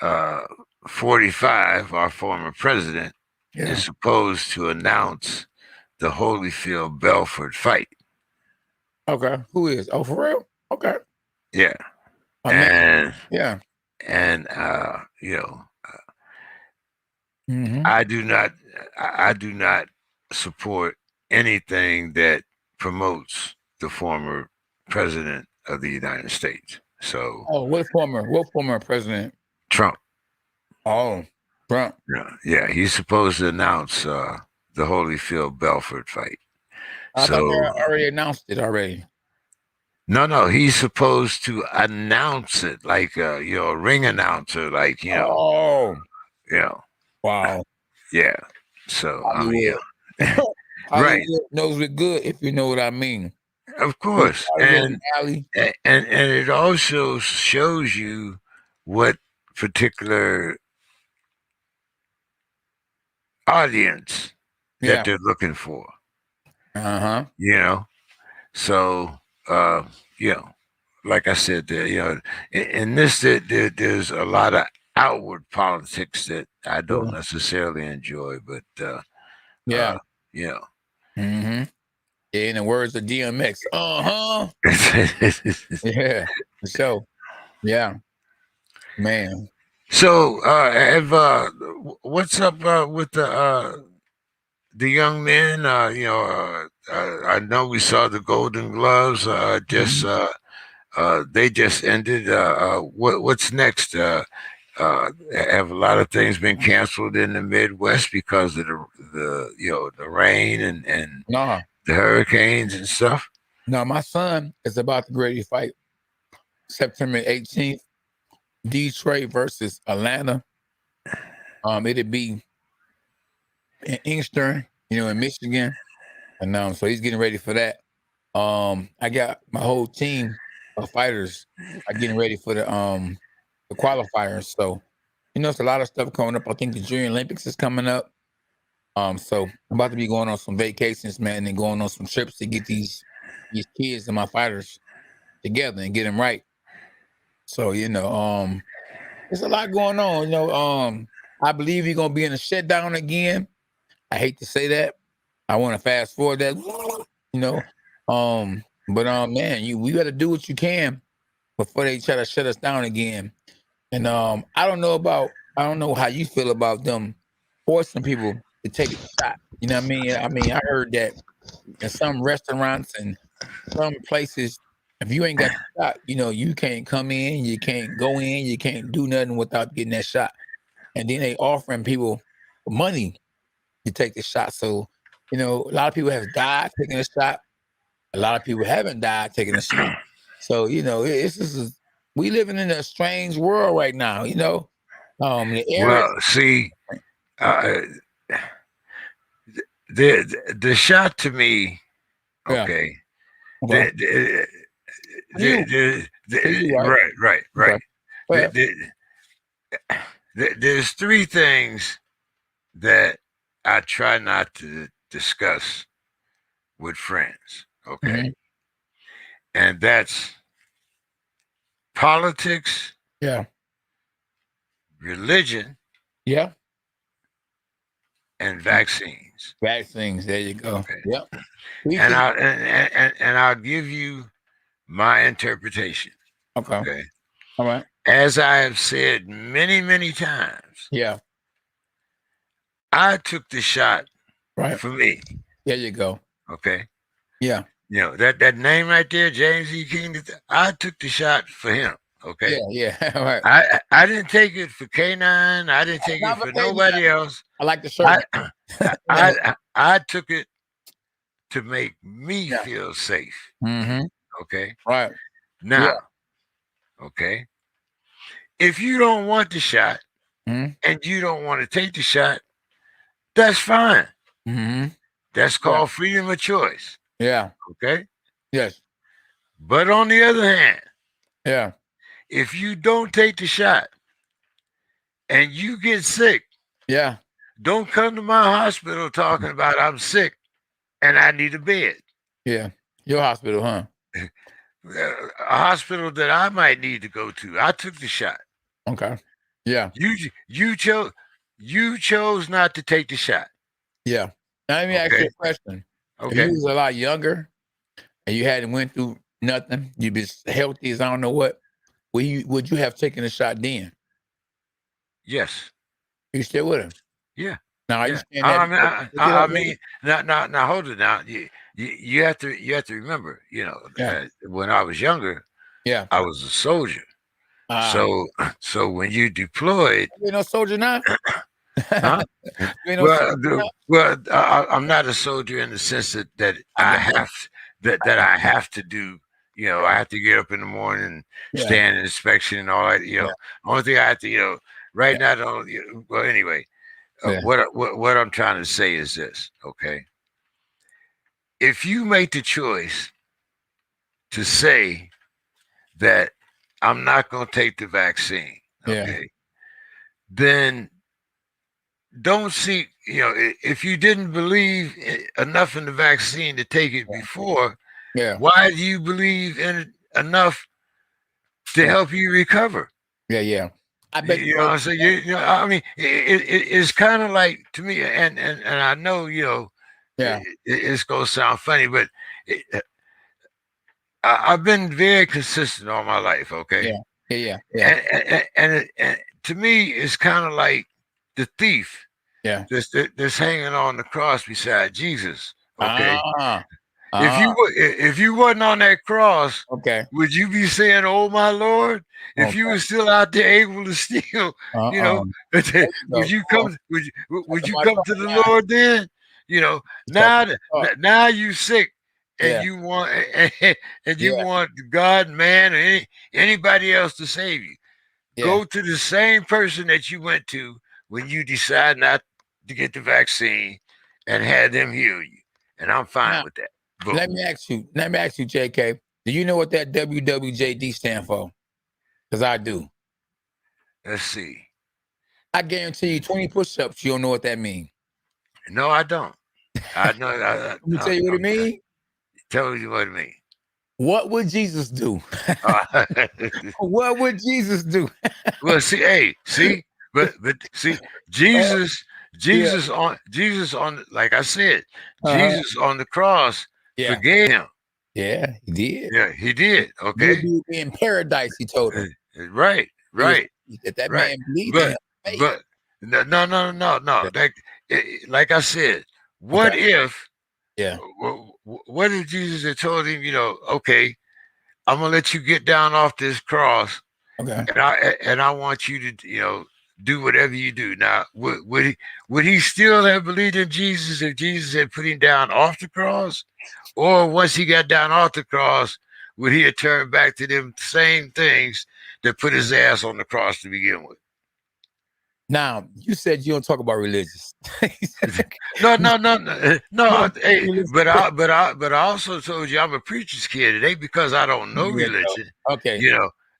uh, 45, our former president, Yeah. is supposed to announce the Holyfield Belford fight. Okay. Who is? Oh, for real? Okay. Yeah, I mean, and yeah. and Mm-hmm. I do not support anything that promotes the former president of the United States. So Oh, what former president? Trump, Oh, Trump. yeah, he's supposed to announce the Holyfield Belford fight. I thought they So already announced it already. no, he's supposed to announce it like a ring announcer, like Oh, you know, wow. yeah. So I mean, Hollywood. right, Hollywood knows it good, if you know what I mean. of course, Hollywood Alley. and it also shows you what particular audience that Yeah. they're looking for. Uh-huh. You know, so uh, you know, like I said, in this there's a lot of outward politics that I don't Yeah. necessarily enjoy, but Yeah. uh, you know. Mm-hmm. In the words of DMX. Uh-huh. Yeah. So, yeah, man. So, what's up with the young men? I know we saw the Golden Gloves. Mhm. They just ended. What's next? Have a lot of things been canceled in the Midwest because of the rain and No, the hurricanes and stuff? no, my son is about to ready to fight September 18th, Detroit versus Atlanta. It'll be in Inkster, in Michigan. And so he's getting ready for that. I got my whole team of fighters are getting ready for the qualifiers. So, it's a lot of stuff coming up. I think the Junior Olympics is coming up. So I'm about to be going on some vacations, man, and going on some trips to get these kids and my fighters together and get them right. So, there's a lot going on. I believe you're gonna be in a shutdown again. I hate to say that. I want to fast forward that, you know. But man, we gotta do what you can before they try to shut us down again. And I don't know how you feel about them forcing people to take a shot. You know what I mean? I heard that in some restaurants and some places, if you ain't got the shot, you can't come in, you can't go in, you can't do nothing without getting that shot. And then they offering people money to take the shot. So, a lot of people have died taking a shot. A lot of people haven't died taking a shot. So, it's just we living in a strange world right now. The area. Well, see, uh, the shot to me, Yeah. okay. Okay. You. You right. Right. Okay. Well, There's three things that I try not to discuss with friends, okay? mhm. And that's politics, Yeah. religion, Yeah. and vaccines. Vaccines. There you go. Okay. Yep. We And can. I'll give you my interpretation. Okay. Okay. All right. As I have said many, many times, Yeah. I took the shot Right. for me. There you go. Okay. Yeah. That name right there, James E. King. I took the shot for him. Okay. Yeah. Yeah. All right. I didn't take it for K9. I didn't take it Not for vacation. nobody else. I like the shirt. I took it to make me Yeah. feel safe. Mm-hmm. Okay. Right. Yeah. Now, okay. If you don't want the shot Mm-hmm. and you don't want to take the shot, that's fine. Mm-hmm. That's Yeah. called freedom of choice. Yeah. Okay. Yes. But on the other hand, Yeah. if you don't take the shot and you get sick, Yeah. don't come to my hospital talking about I'm sick and I need a bed. Yeah. Your hospital, huh? A hospital that I might need to go to. I took the shot. Okay. Yeah. You chose not to take the shot. Yeah. Now let me ask you a question. If you Okay. was a lot younger and you hadn't went through nothing, you'd be healthy as I don't know what, would you have taken the shot then? Yes. You still with him? Yeah. Now, are you Yeah. saying that? I mean, now hold it now. You have to remember, Yeah. when I was younger, Yeah. I was a soldier. So when you deployed, You ain't no soldier now? huh? You ain't no soldier now? I'm not a soldier in the sense that I I got you. have that I have to do. I have to get up in the morning and Yeah. stand in inspection and all that. Yeah. Only thing I have to, right now, well, anyway, Yeah. what I'm trying to say is this, okay? If you make the choice to say that I'm not going to take the vaccine, Yeah. okay, then don't see, if you didn't believe enough in the vaccine to take it before, Yeah. why do you believe in it enough to help you recover? Yeah. Yeah. I bet You know what I'm saying? I mean, it's kind of like, to me, and I know, Yeah. it's going to sound funny, but I've been very consistent all my life, okay? Yeah. Yeah. Yeah. And to me, it's kind of like the thief Yeah. that's hanging on the cross beside Jesus, okay? Ah. If you wasn't on that cross, Okay. would you be saying, "Oh my Lord"? If you Okay. were still out there able to steal, Uh-uh. There you go. would you come? Would That's you my come talk to the now. Lord then? You talking Now my talk. now you sick and Yeah. you want and you Yeah. want God, man, or anybody else to save you. Yeah. Go to the same person that you went to when you decide not to get the vaccine and have them heal you. And I'm fine Now, with that. Boom. let me ask you, JK, do you know what that wwjd stand for? Because I do. Let's see. I guarantee you 20 push-ups, you don't know what that means. No, I don't. I know. Let me tell you what it means. Tell you what it means. What would Jesus do? What would Jesus do? Well, but see, Oh, yeah. Jesus on, like I said, Uh-huh. Jesus on the cross Yeah. forgave him. Yeah, he did. Yeah, he did. You'll Okay, be in paradise, he told him. right, He was right, that right. man believed in But him. Faith. but no. Yeah. That, like I said, Okay. what if? Yeah. What if Jesus had told him, okay, I'm gonna let you get down off this cross, Okay. and I want you to, do whatever you do. Now, would he still have believed in Jesus if Jesus had put him down off the cross, or once he got down off the cross, would he have turned back to them same things that put his ass on the cross to begin with? Now, you said you don't talk about religious. No. Hey, Religious. but I also told you I'm a preacher's kid. It ain't because I don't know Yeah, no. religion. Okay.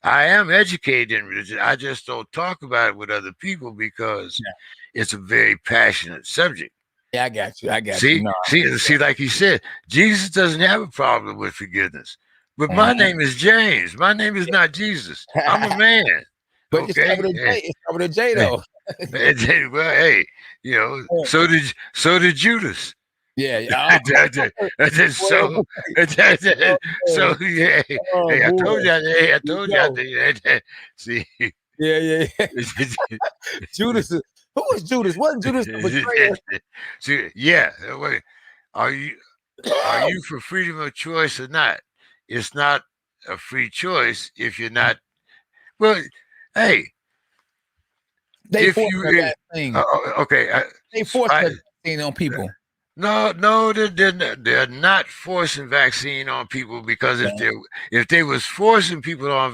I am educated in religion. I just don't talk about it with other people because Yeah. it's a very passionate subject. Yeah, I got you. See, No. see, like he said, Jesus doesn't have a problem with forgiveness. But my Uh-huh. name is James. My name is not Jesus. I'm a man. But it's Okay. covered a J. It's covered a J though. Well, hey, so did Judas. Yeah. So, yeah. Oh, Hey, I boy. told you. Hey, I Here told we you. go. See. Yeah. Judas. Who was Judas? Wasn't Judas the betrayer? See, yeah. Wait, are you for freedom of choice or not? It's not a free choice if you're not. Well, hey, They if forced the you vaccine. okay, They forced the vaccine on people. no, they're not forcing vaccine on people because if they was forcing people on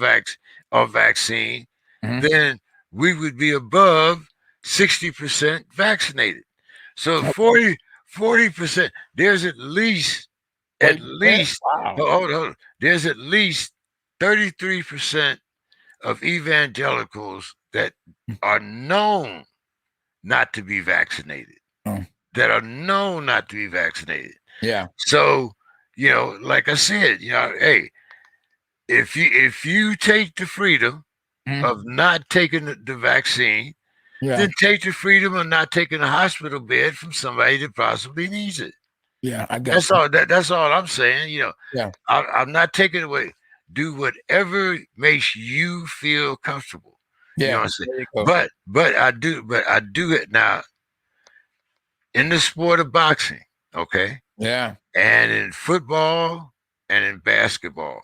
vaccine, Mhm. then we would be above 60% vaccinated. So 40%, there's at least, 40%? Wow. hold on, there's at least 33% of evangelicals that are known not to be vaccinated, Oh, that are known not to be vaccinated. yeah. So, like I said, hey, if you take the freedom Mhm. of not taking the vaccine, Yeah. then take the freedom of not taking a hospital bed from somebody that possibly needs it. Yeah. I got That's you. all. That's all I'm saying. Yeah. I'm not taking it away. Do whatever makes you feel comfortable. You know Yeah. what I'm saying? There you go. But I do it now in the sport of boxing. Okay. Yeah. And in football and in basketball,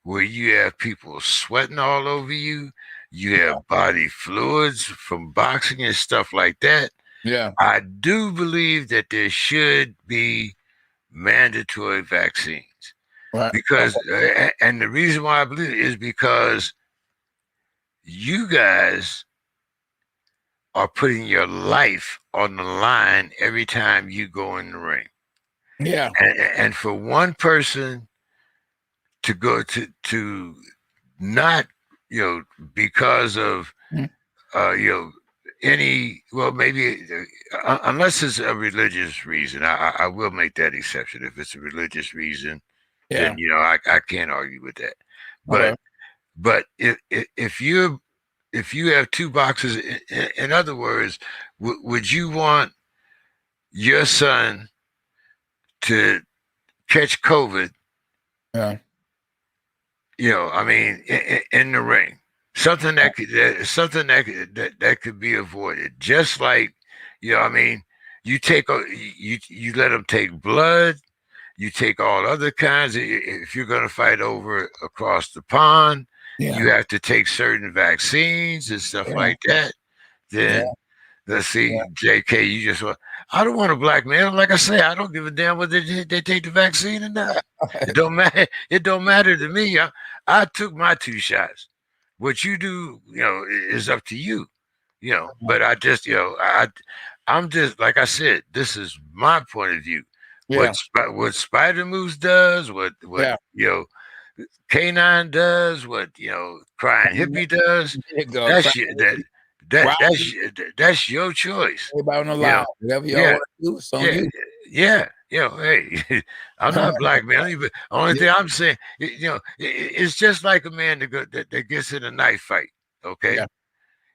where you have people sweating all over you, you Yeah. have body fluids from boxing and stuff like that. Yeah. I do believe that there should be mandatory vaccines Right. because, Okay. and the reason why I believe it is because you guys are putting your life on the line every time you go in the ring. Yeah. And for one person to go to not because of Mhm. you know any well maybe unless it's a religious reason, I will make that exception. If it's a religious reason, Yeah. then I can't argue with that. Okay. But if you have two boxes, in other words, would you want your son to catch COVID, Yeah. I mean, in the ring, something that could be avoided. Just like, I mean, you let them take blood, you take all other kinds. If you're going to fight over across the pond, Yeah. you have to take certain vaccines and stuff Yeah. like that. Yeah. Then let's Yeah. see, JK, you just want. I don't want a black man. Like I say, I don't give a damn whether they take the vaccine or not. It don't matter. It don't matter to me. I took my 2 shots. What you do, is up to you. But I just, I'm just like I said. This is my point of view. Yeah. What SpiderMoose does, what Yeah. K9 does, what Crying Hippie does. There you go. That's your, that that Wow. that's your choice. Everybody on the You line. know, Whatever y'all yeah, want to do, it's on yeah, you. yeah. Hey, I'm not black man. But only Yeah. thing I'm saying, it's just like a man that gets in a knife fight. Okay, Yeah.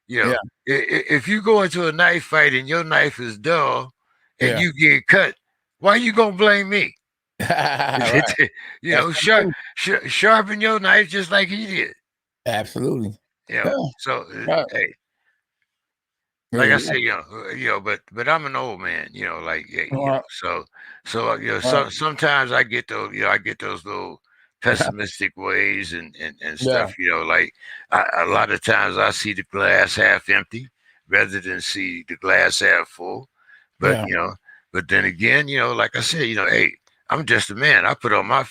you know, Yeah. if you go into a knife fight and your knife is dull and Yeah. you get cut, why you gonna blame me? Right. That's the truth. Sharpen your knife just like he did. Absolutely. Yeah. So Right. hey, like Yeah. I said, but I'm an old man, like yeah, Right. Right. sometimes I get those, I get those little pessimistic ways and Yeah. stuff, like a lot of times I see the glass half empty rather than see the glass half full. But Yeah. but then again, like I said, hey, I'm just a man. I put on my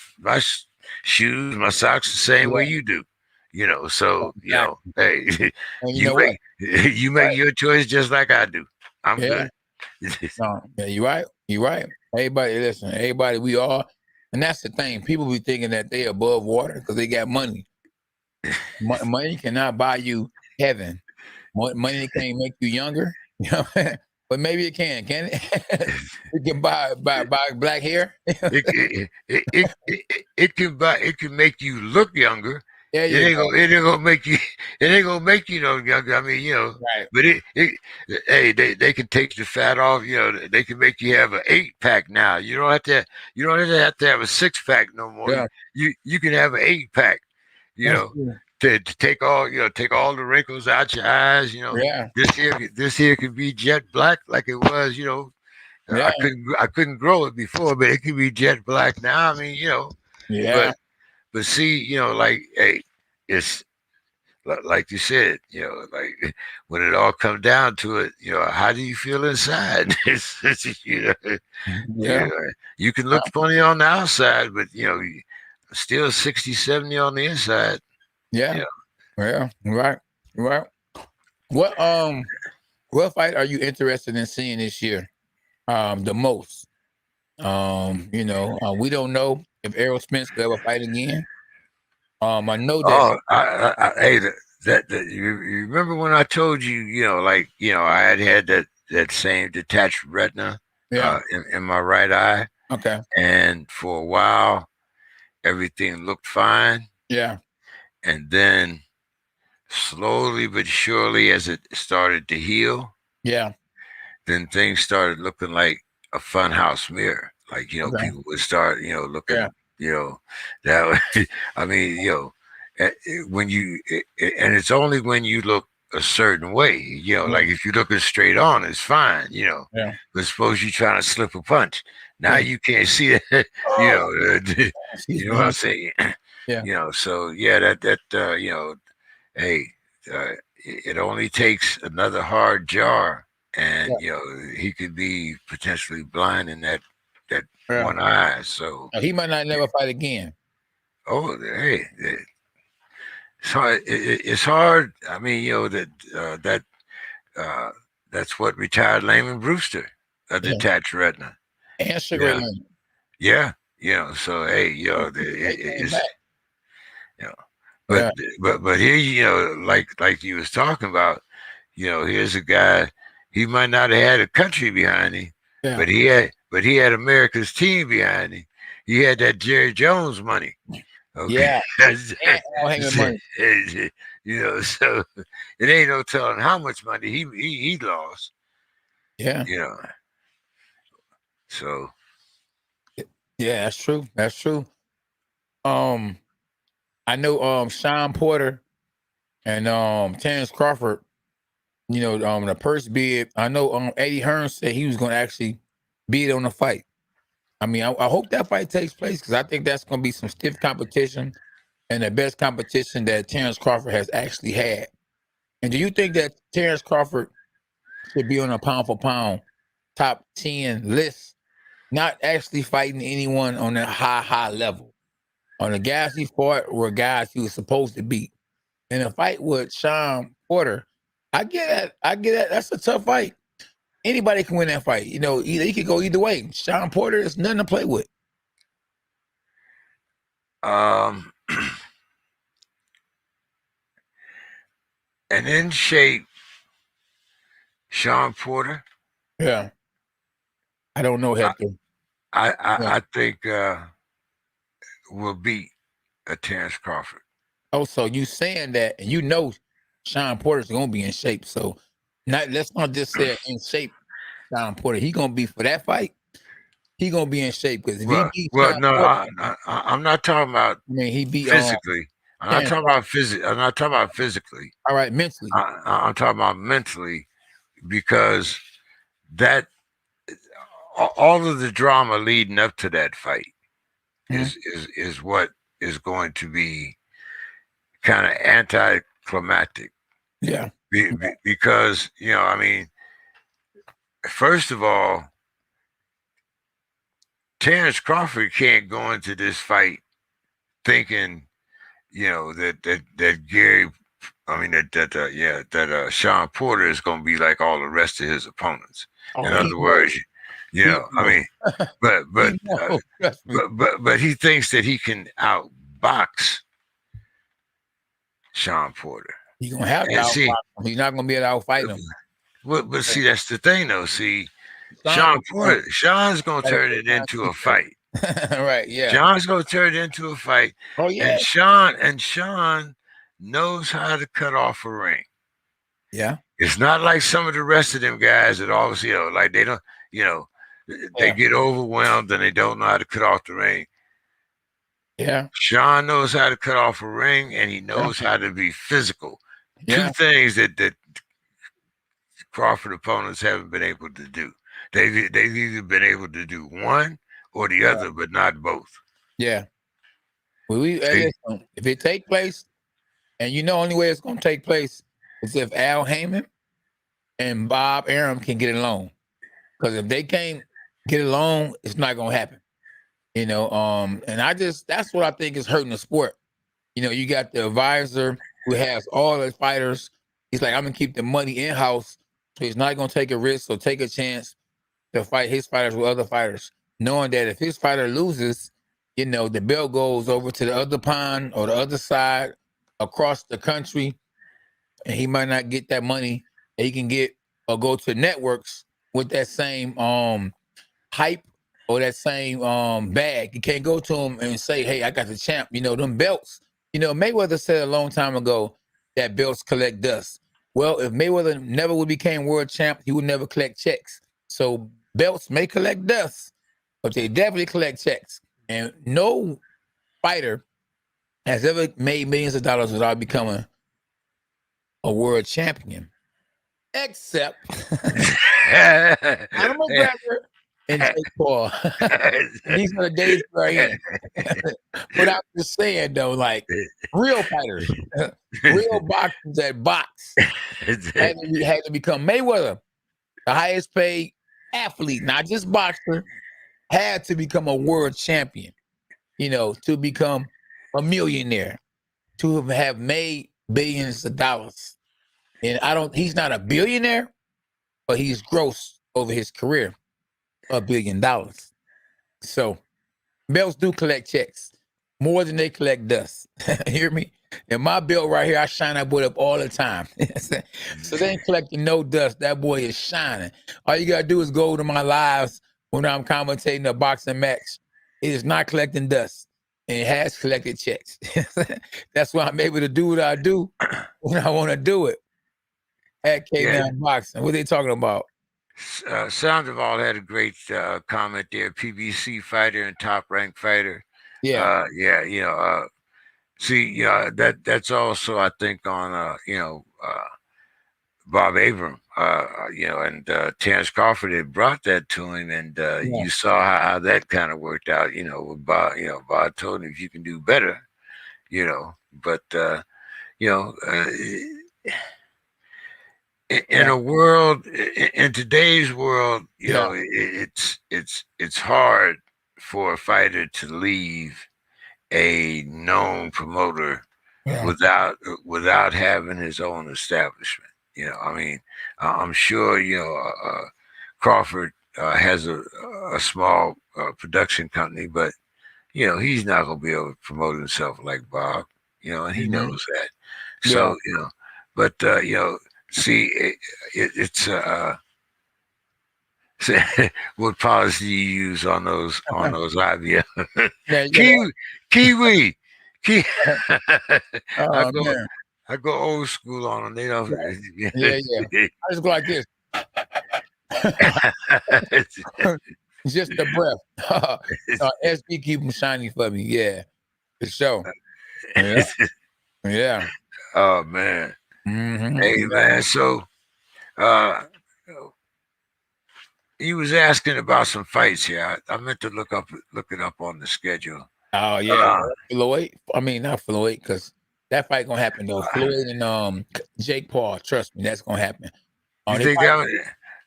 shoes, my socks the same way Yeah. you do, so Exactly. hey, And you you know what? make you make Right. your choice just like I do. I'm Yeah. good. No. Yeah. You're right. You're right. Everybody, listen. Everybody, we are, and that's the thing. People be thinking that they above water because they got money. Money cannot buy you heaven. Money can't make you younger. You know, but maybe it can. Can it? You can buy black hair. It can make you look younger. There It you ain't go. gonna it ain't gonna make you it ain't gonna make you no younger. I mean, Right. but hey, they can take the fat off. They can make you have an 8-pack now. You don't have to have a 6-pack no more. Yeah. You can have an 8-pack. You That's know, true. to take all the wrinkles out your eyes. Yeah. This here could be jet black like it was. Yeah. I couldn't grow it before, but it could be jet black now. I mean, Yeah. but see, like hey, it's like you said, like when it all comes down to it, how do you feel inside? Yeah. You can look funny on the outside, but still 60, 70 on the inside. Yeah. Yeah. Right. Right. What fight are you interested in seeing this year? The most. We don't know if Errol Spence will ever fight again. I know that. Oh, hey, you remember when I told you, I had that same detached retina Yeah. in my right eye, Okay. and for a while everything looked fine, Yeah. and then slowly but surely, as it started to heal, Yeah. then things started looking like a funhouse mirror. Like, Okay. people would start, Yeah. looking, that way. I mean, when and it's only when you look a certain way, like if you're looking straight on, it's fine, Yeah. but suppose you're trying to slip a punch. Now Yeah. you can't see that, Excuse you know me. what I'm Huh? saying? Yeah. So yeah, hey, it only takes another hard jar, Yeah. and he could be potentially blind in that Yeah. one eye. So, He might not never fight again. oh, hey, it's hard. It's hard. I mean, uh, that's what retired Layman Brewster, a Yeah. detached retina. And Sugar Ray Yeah, Leonard. yeah, So hey, They came it's back. you know, but Yeah. but here, like you was talking about, here's a guy. He might not have had a country behind him, Yeah. but he had America's team behind him. He had that Jerry Jones money. Okay. Yeah. And Al Heyman money. So it ain't no telling how much money he lost. Yeah. You know, so Yeah, that's true. That's true. Um, I know Sean Porter and Terrence Crawford, the purse bid. I know Eddie Hearn said he was gonna actually bid on the fight. I mean, I hope that fight takes place because I think that's gonna be some stiff competition and the best competition that Terrence Crawford has actually had. And do you think that Terrence Crawford should be on a pound for pound top 10 list, not actually fighting anyone on a high level? On the guys he fought were guys he was supposed to beat. In a fight with Sean Porter, I get that. I get that. That's a tough fight. Anybody can win that fight. He could go either way. Sean Porter is nothing to play with. um, and in shape, Sean Porter. Yeah. I don't know, I Hector. I Yeah. I think will beat a Terrence Crawford. Oh, so you saying that, and Sean Porter's gonna be in shape. So let's not just say in shape, Sean Porter. He gonna be for that fight. He gonna be in shape because if he beat Well, Sean no, Porter, I'm not talking about I mean he beat physically. I'm not Terrence talking Crawford. about I'm not talking about physically. All right, mentally. I'm talking about mentally, because that all of the drama leading up to that fight Mhm. is what is going to be kind of anticlimactic. Yeah. Because I mean, first of all, Terrence Crawford can't go into this fight thinking that Gary, I mean that Sean Porter is going to be like all the rest of his opponents. In Oh, he other know. words, He I know. mean, but but He uh, know. Trust me. but he thinks that he can outbox Sean Porter. He gonna have to And see, outfight him. He's not gonna be able to outfight him. but see, that's the thing though. See, Sean gonna Sean's going to gotta turn take it down into a Tuesday. fight. Right, yeah. John's going to turn it into a fight, Oh yeah. and Sean knows how to cut off a ring. Yeah. It's not like some of the rest of them guys that always, like they don't, they Yeah. get overwhelmed and they don't know how to cut off the ring. Yeah. Sean knows how to cut off a ring, and he Yeah. knows how to be physical. Two Yeah. things that Crawford opponents haven't been able to do. They've either been able to do one or the Yeah. other, but not both. Yeah. Well, See? listen, if it take place, and only way it's gonna take place is if Al Heyman and Bob Arum can get along. Because if they can't get along, it's not gonna happen. And that's what I think is hurting the sport. You got the advisor who has all the fighters. He's like, I'm gonna keep the money in house, so he's not gonna take a risk or take a chance to fight his fighters with other fighters, knowing that if his fighter loses, the belt goes over to the other pond or the other side across the country. and he might not get that money that he can get or go to networks with that same hype or that same bag. You can't go to him and say, "Hey, I got the champ." You know, them belts. You know, Mayweather said a long time ago that belts collect dust. Well, if Mayweather never would became world champ, he would never collect checks. So belts may collect dust, but they definitely collect checks. And no fighter has ever made millions of dollars without becoming a world champion, except Conor McGregor and Jake Paul. These are the days we're in. But I'm just saying though, like real fighters, real boxers that box had to become Mayweather, the highest paid athlete, not just boxer, had to become a world champion, you know, to become a millionaire, to have made billions of dollars. And he's not a billionaire, but he's grossed over his career $1 billion. So belts do collect checks more than they collect dust. Hear me? And my belt right here, I shine that boy up all the time. So they ain't collecting no dust. That boy is shining. All you gotta do is go to my lives when I'm commentating a boxing match. It is not collecting dust. And it has collected checks. That's why I'm able to do what I do when I want to do it. At K9 Boxing. What are they talking about? Sandoval had a great comment there. PBC fighter and top ranked fighter. Yeah. See, that's also I think on Bob Abram. And Terrence Crawford had brought that to him, and you saw how that kind of worked out. You know, with Bob. You know, Bob told him if you can do better. You know, but in a world, in today's world, you know, it's hard for a fighter to leave a known promoter without having his own establishment. You know, I mean, I'm sure Crawford has a small production company, but he's not going to be able to promote himself like Bob. And he knows that. So but see, it's what policy you use on those IBM? Kiwi. I go old school on them. They don't. I just go like this. Just the breath. SB keep them shiny for me. Yeah, for sure. Yeah. Oh man. Mm-hmm. Hey man. So, he was asking about some fights here. I meant to look it up on the schedule. Oh yeah, Floyd. I mean, not Floyd, because that fight gonna happen though. Floyd and Jake Paul. Trust me, that's gonna happen. You think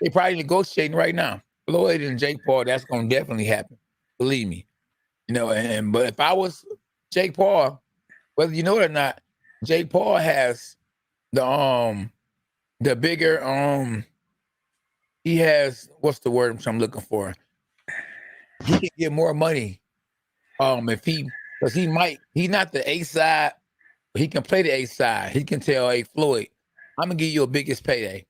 they probably negotiating right now. Floyd and Jake Paul, that's gonna definitely happen. Believe me. But if I was Jake Paul, whether you know it or not, Jake Paul has the bigger he has, what's the word I'm looking for? He can get more money. Because he's not the A side, but he can play the A side. He can tell, hey, Floyd, I'm gonna give you a biggest payday.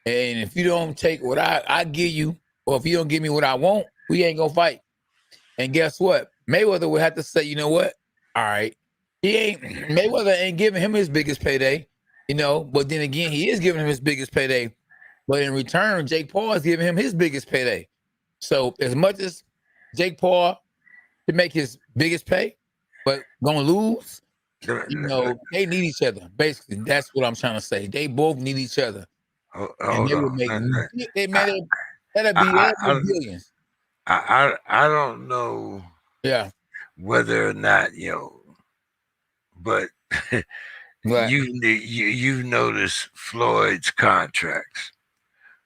And if you don't take what I give you, or if you don't give me what I want, we ain't gonna fight. And guess what? Mayweather would have to say, you know what? All right. Mayweather ain't giving him his biggest payday, but then again, he is giving him his biggest payday. But in return, Jake Paul is giving him his biggest payday. So as much as Jake Paul to make his biggest pay, but gonna lose, they need each other. Basically, that's what I'm trying to say. They both need each other. And they would make that'd be billions. I don't know whether or not, but you notice Floyd's contracts.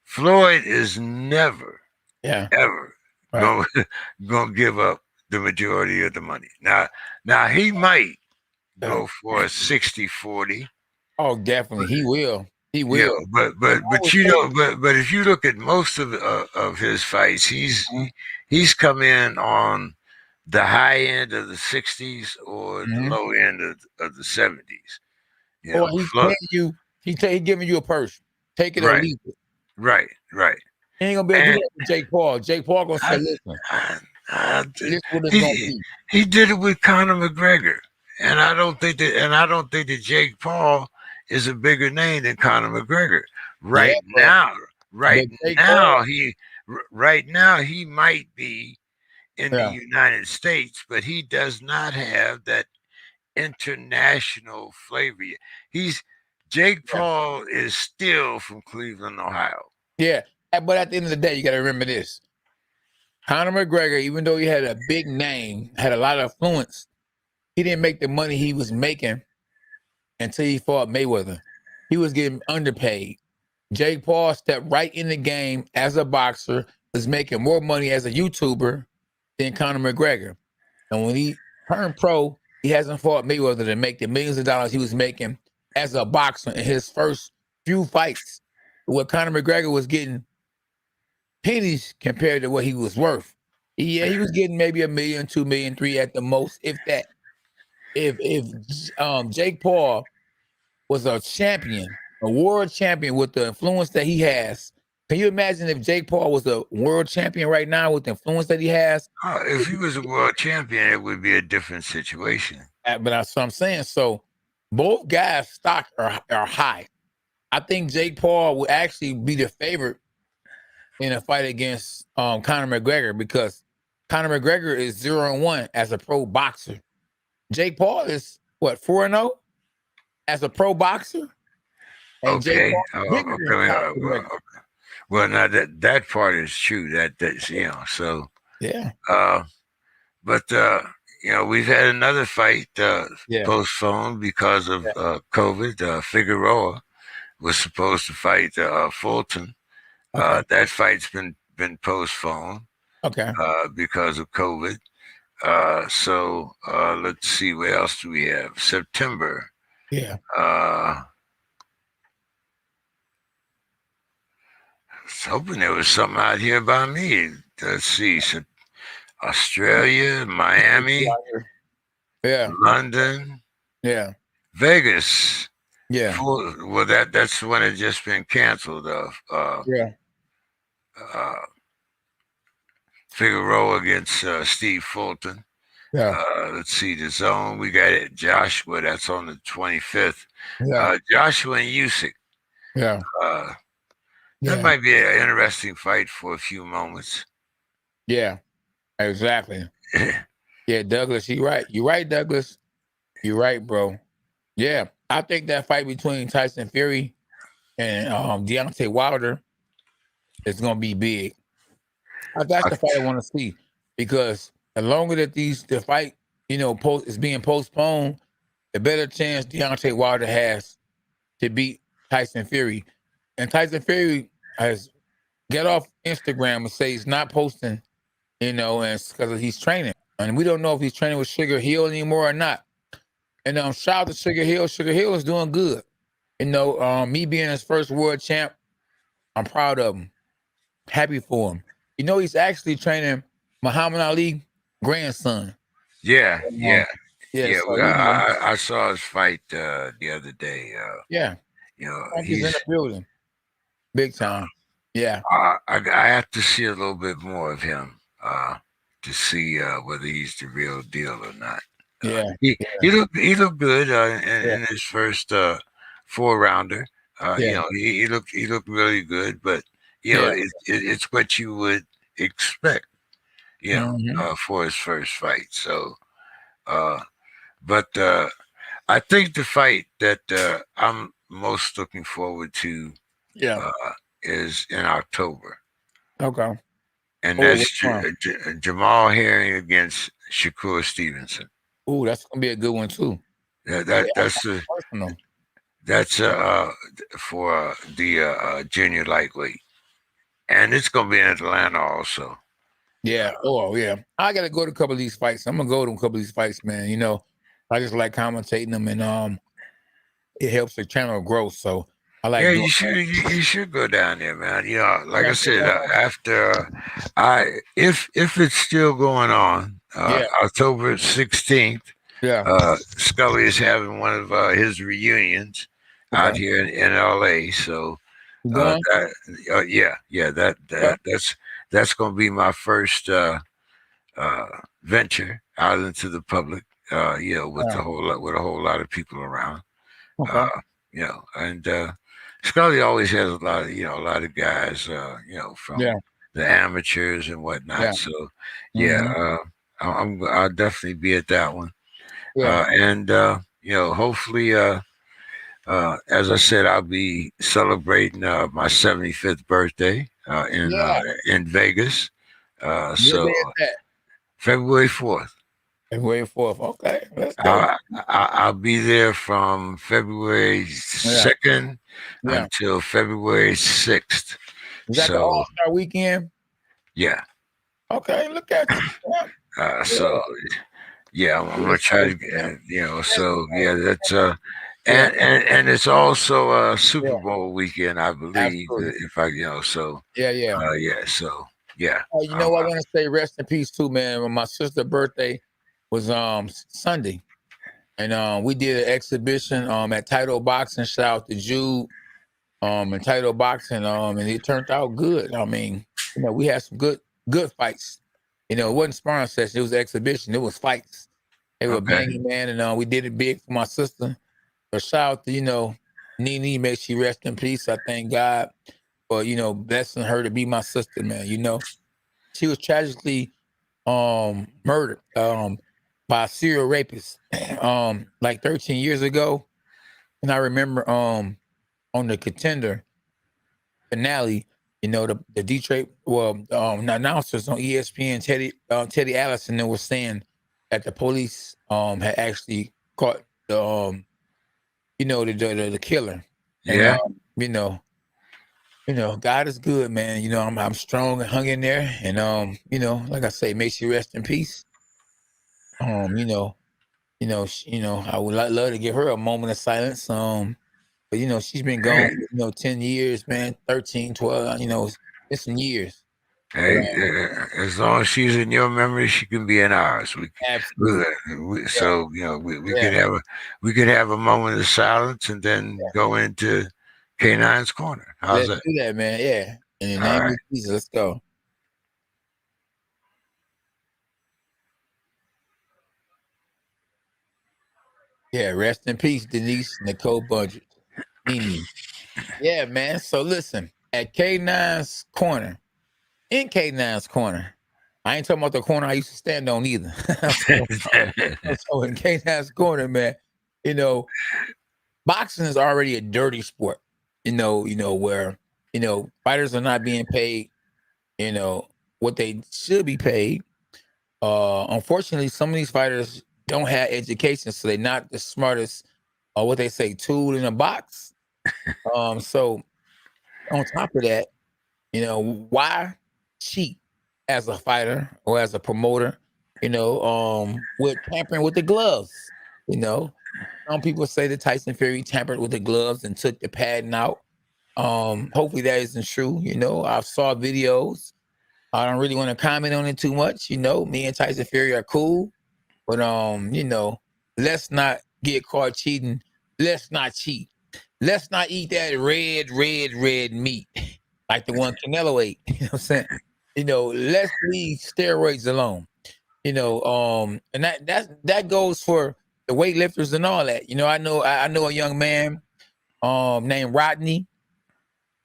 Floyd is never, ever gonna give up the majority of the money. Now he might go for a 60-40. Oh, definitely, he will. He will. But if you look at most of his fights, he's come in on the high end of the 60s or the low end of the 70s. He's paying you He giving you a purse. Take it or Right, leave it. right, right. He ain't gonna be able to do And that with Jake Paul. Jake Paul gonna say, I, listen, I, this is what it's gonna he be. he did it with Conor McGregor, and I don't think that Jake Paul is a bigger name than Conor McGregor Yeah, right now. Right but Jake now, Paul, he might be in the yeah, United States, but he does not have that international flavor yet. Jake yeah, Paul is still from Cleveland, Ohio. yeah. But at the end of the day, you gotta remember this. Conor McGregor, even though he had a big name, had a lot of influence, he didn't make the money he was making until he fought Mayweather. He was getting underpaid. Jake Paul stepped right in the game as a boxer, was making more money as a YouTuber than Conor McGregor. And when he turned pro, he hasn't fought Mayweather to make the millions of dollars he was making as a boxer in his first few fights. What Conor McGregor was getting pennies compared to what he was worth. Yeah, he was getting maybe $1 million, 2 million, 3 at the most, if that. If Jake Paul was a champion, a world champion with the influence that he has, can you imagine if Jake Paul was a world champion right now with the influence that he has? If he was a world champion, it would be a different situation. But that's what I'm saying. So both guys' stock are high. I think Jake Paul will actually be the favorite in a fight against Conor McGregor because Conor McGregor is 0-1 as a pro boxer. Jake Paul is what 4-0 as a pro boxer, and Jake Okay. Paul is bigger than Okay. Conor McGregor. Well, now that part is true. That's so. Yeah, Uh, but we've had another fight yeah, postponed because of yeah. COVID. Figueroa was supposed to fight Fulton. Okay, That fight's been postponed okay, because of COVID. So let's see, what else do we have? September. yeah, I was hoping there was something out here by me. Let's see. Australia, Miami, yeah, London, yeah, Vegas. yeah, Well, that's when it just been canceled. yeah, Uh, Figueroa against Steve Fulton. yeah, Let's see, the zone. We got it. Joshua. That's on the 25th. yeah, Joshua and Usyk. yeah, Uh, that yeah, might be an interesting fight for a few moments. yeah. Exactly. Yeah, Douglas, you're right. You're right, Douglas. You're right, bro. Yeah, I think that fight between Tyson Fury and Deontay Wilder is gonna be big. That's I, the fight I want to see because the longer that the fight, is being postponed, the better chance Deontay Wilder has to beat Tyson Fury. And Tyson Fury has get off Instagram and say he's not posting, and it's because he's training. And we don't know if he's training with Sugar Hill anymore or not. And shout out to Sugar Hill. Sugar Hill is doing good. Me being his first world champ, I'm proud of him. Happy for him. He's actually training Muhammad Ali grandson. yeah, Um, yeah, yeah, yeah. so I saw his fight the other day. yeah, he's in the He's. building, big time. Yeah, I have to see a little bit more of him to see whether he's the real deal or not. yeah, He looked good yeah, in his first 4 rounder. yeah, He looked really good, but yeah. it's what you would expect, Hmm. for his first fight. So, uh, but I think the fight that I'm most looking forward to Yeah. uh, is in October, Okay. and Oh, that's which one? Jamal Herring against Shakur Stevenson. Oh, that's gonna be a good one too. That, Yeah, that that's the personal. that's for the junior lightweight, and it's gonna be in Atlanta also. Yeah. Oh, yeah. I gotta go to a couple of these fights. I'm gonna go to a couple of these fights, man. I just like commentating them, and it helps the channel grow. So I Yeah, like doing. you should go down there, man. Like I Yeah. said, after if it's still going on, Yeah. October 16th, Yeah. Scully is having one of his reunions out here in LA. So You going? Okay. that's gonna be my first venture out into the public. With Yeah. with a whole lot of people around. Okay. Uh, and Scully always has a lot of guys, Yeah. from the amateurs and whatnot. Yeah. So yeah, Mm-hmm. I'll definitely be at that one. Yeah. And hopefully, as I said, I'll be celebrating my 75th birthday Yeah. in Vegas. What day So is that? February 4th. February 4th. Okay. Let's go. I'll be there from February Yeah. 2nd Yeah. until February 6th. Is that the So, All-Star weekend? yeah. Okay. Look at you. Yeah. So, yeah, I'm Yeah. gonna try to, Yeah. so yeah, that's Yeah. and it's also a Yeah. Super Bowl weekend, I believe, Absolutely. if I, so Yeah. Yeah. yeah, so yeah, Oh, you know what? I want to say rest in peace too, man. When my sister's birthday was Sunday, and we did an exhibition at Title Boxing. Shout out to Jude and Title Boxing, and it turned out good. I mean, we had some good fights. It wasn't sparring session; it was an exhibition. It was fights. They were okay, banging, man, and we did it big for my sister. But shout out to Nene, may she rest in peace. I thank God for blessing her to be my sister, man. She was tragically murdered by a serial rapist like 13 years ago. And I remember on the Contender finale, the Detroit the announcers on ESPN, Teddy Allison, they were saying that the police had actually caught the killer. And yeah, God is good, man. I'm strong and hung in there. And like I say, may she rest in peace. Um, you know, I would love to give her a moment of silence. But she's been gone, hey, 10 years, man, 13, 12, it's some years. But hey, as long as she's in your memory, she can be in ours. absolutely. Yeah, So we yeah, could have a moment of silence and then go into K9's corner. How's let's that? do that, man. Yeah. In the All name right. of Jesus, let's go. Yeah, rest in peace, Denise Nicole Bundrage. Nene. Yeah, man. So listen, at K9's corner, in K9's corner, I ain't talking about the corner I used to stand on either. So in K9's corner, man, you know, boxing is already a dirty sport. Where fighters are not being paid, what they should be paid. Unfortunately, some of these fighters don't have education, so they're not the smartest, or what they say, tool in a box. So on top of that, why cheat as a fighter or as a promoter, with tampering with the gloves, some people say that Tyson Fury tampered with the gloves and took the padding out. Hopefully that isn't true. I've saw videos. I don't really want to comment on it too much. Me and Tyson Fury are cool, but let's not get caught cheating. Let's not cheat. Let's not eat that red meat like the one Canelo ate. You know what I'm saying? Let's leave steroids alone. And that goes for the weightlifters and all that. I know a young man named Rodney.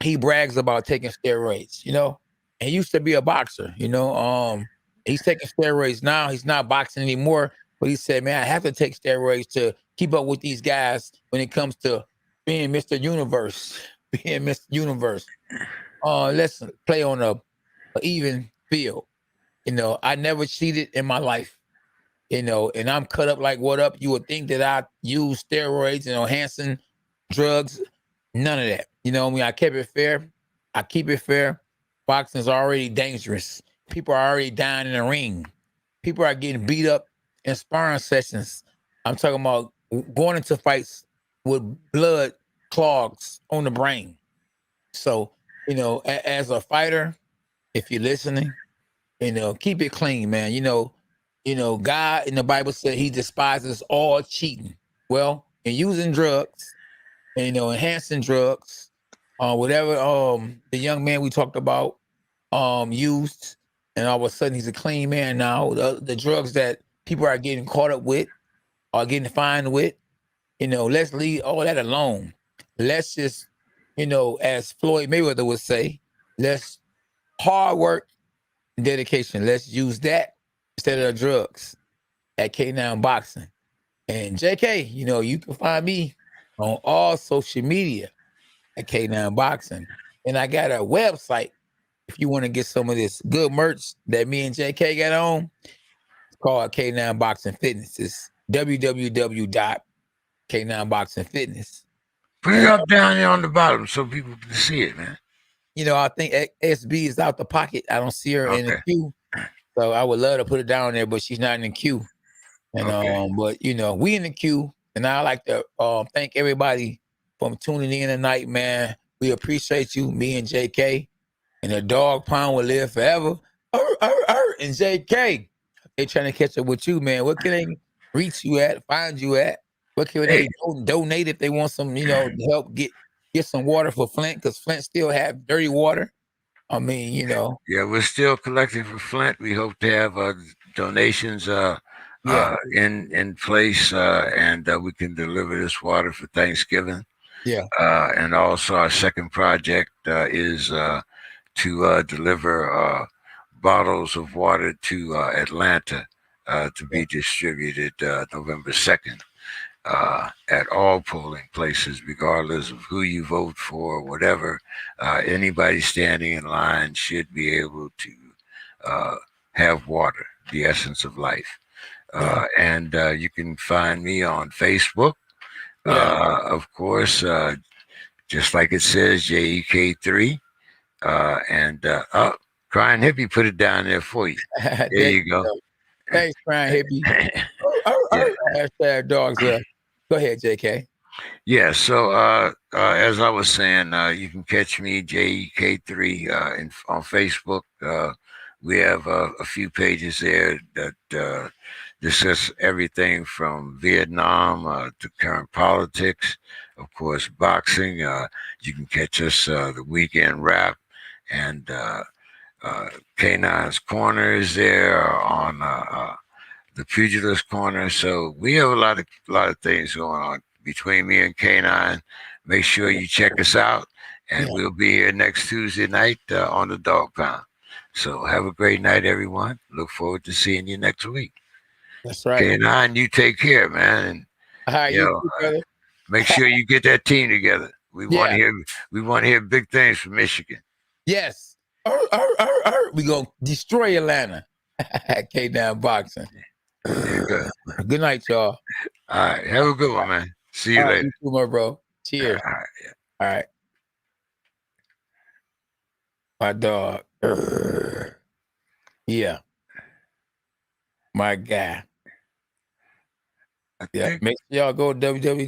He brags about taking steroids, and he used to be a boxer, he's taking steroids now. He's not boxing anymore, but he said, man, I have to take steroids to keep up with these guys when it comes to being Mr. Universe, being Mr. Universe. Let's play on a even field. I never cheated in my life, and I'm cut up like what up. You would think that I use steroids and enhancing drugs. None of that. I kept it fair. I keep it fair. Boxing is already dangerous. People are already dying in the ring. People are getting beat up in sparring sessions. I'm talking about going into fights with blood clogs on the brain. So, as a fighter, if you're listening, keep it clean, man. God in the Bible said he despises all cheating. Well, and using drugs, and, enhancing drugs, whatever the young man we talked about used, and all of a sudden he's a clean man now. The drugs that people are getting caught up with or getting fined with, let's leave all that alone. Let's just, as Floyd Mayweather would say, let's hard work and dedication. Let's use that instead of the drugs at K9 Boxing. And JK, you can find me on all social media at K9 Boxing. And I got a website if you want to get some of this good merch that me and JK got on. It's called K9 Boxing Fitness. It's www.k9boxingfitness. Put it up down there on the bottom so people can see it, man. I think SB is out the pocket. I don't see her in the queue. So I would love to put it down there, but she's not in the queue. And but we in the queue, and I like to thank everybody for tuning in tonight, man. We appreciate you, me and JK, and the dog pound will live forever. And JK, they trying to catch up with you, man. What can they reach you at, find you at? What can they donate if they want some, to help get some water for Flint, because Flint still have dirty water. I mean, Yeah, we're still collecting for Flint. We hope to have donations in place, and we can deliver this water for Thanksgiving. Yeah. And also our second project is to deliver bottles of water to Atlanta to be distributed November 2nd at all polling places, regardless of who you vote for, whatever. Anybody standing in line should be able to have water, the essence of life. And you can find me on Facebook, of course, just like it says, JEK3. Crying Hippie put it down there for you. There you go. Thanks, Crying Hippie. Hashtag dogs. Go ahead, JK. Yeah, so as I was saying, you can catch me, JEK3, on Facebook. We have a few pages there that discuss everything from Vietnam to current politics, of course, boxing. You can catch us the weekend wrap, and K9's Corner is there on the Pugilist Corner. So we have a lot of things going on between me and K9. Make sure you check us out, and we'll be here next Tuesday night on the Dog Pound. So have a great night, everyone. Look forward to seeing you next week. That's right. K9, you take care, man. And make sure you get that team together. We want to hear big things from Michigan. Yes. We gonna destroy Atlanta. K9 Boxing. Good. Good night, y'all. All right. Have a good one, man. See you later. You too, my bro. Cheers. All right. My dog. Yeah. My guy. Make sure y'all go to www.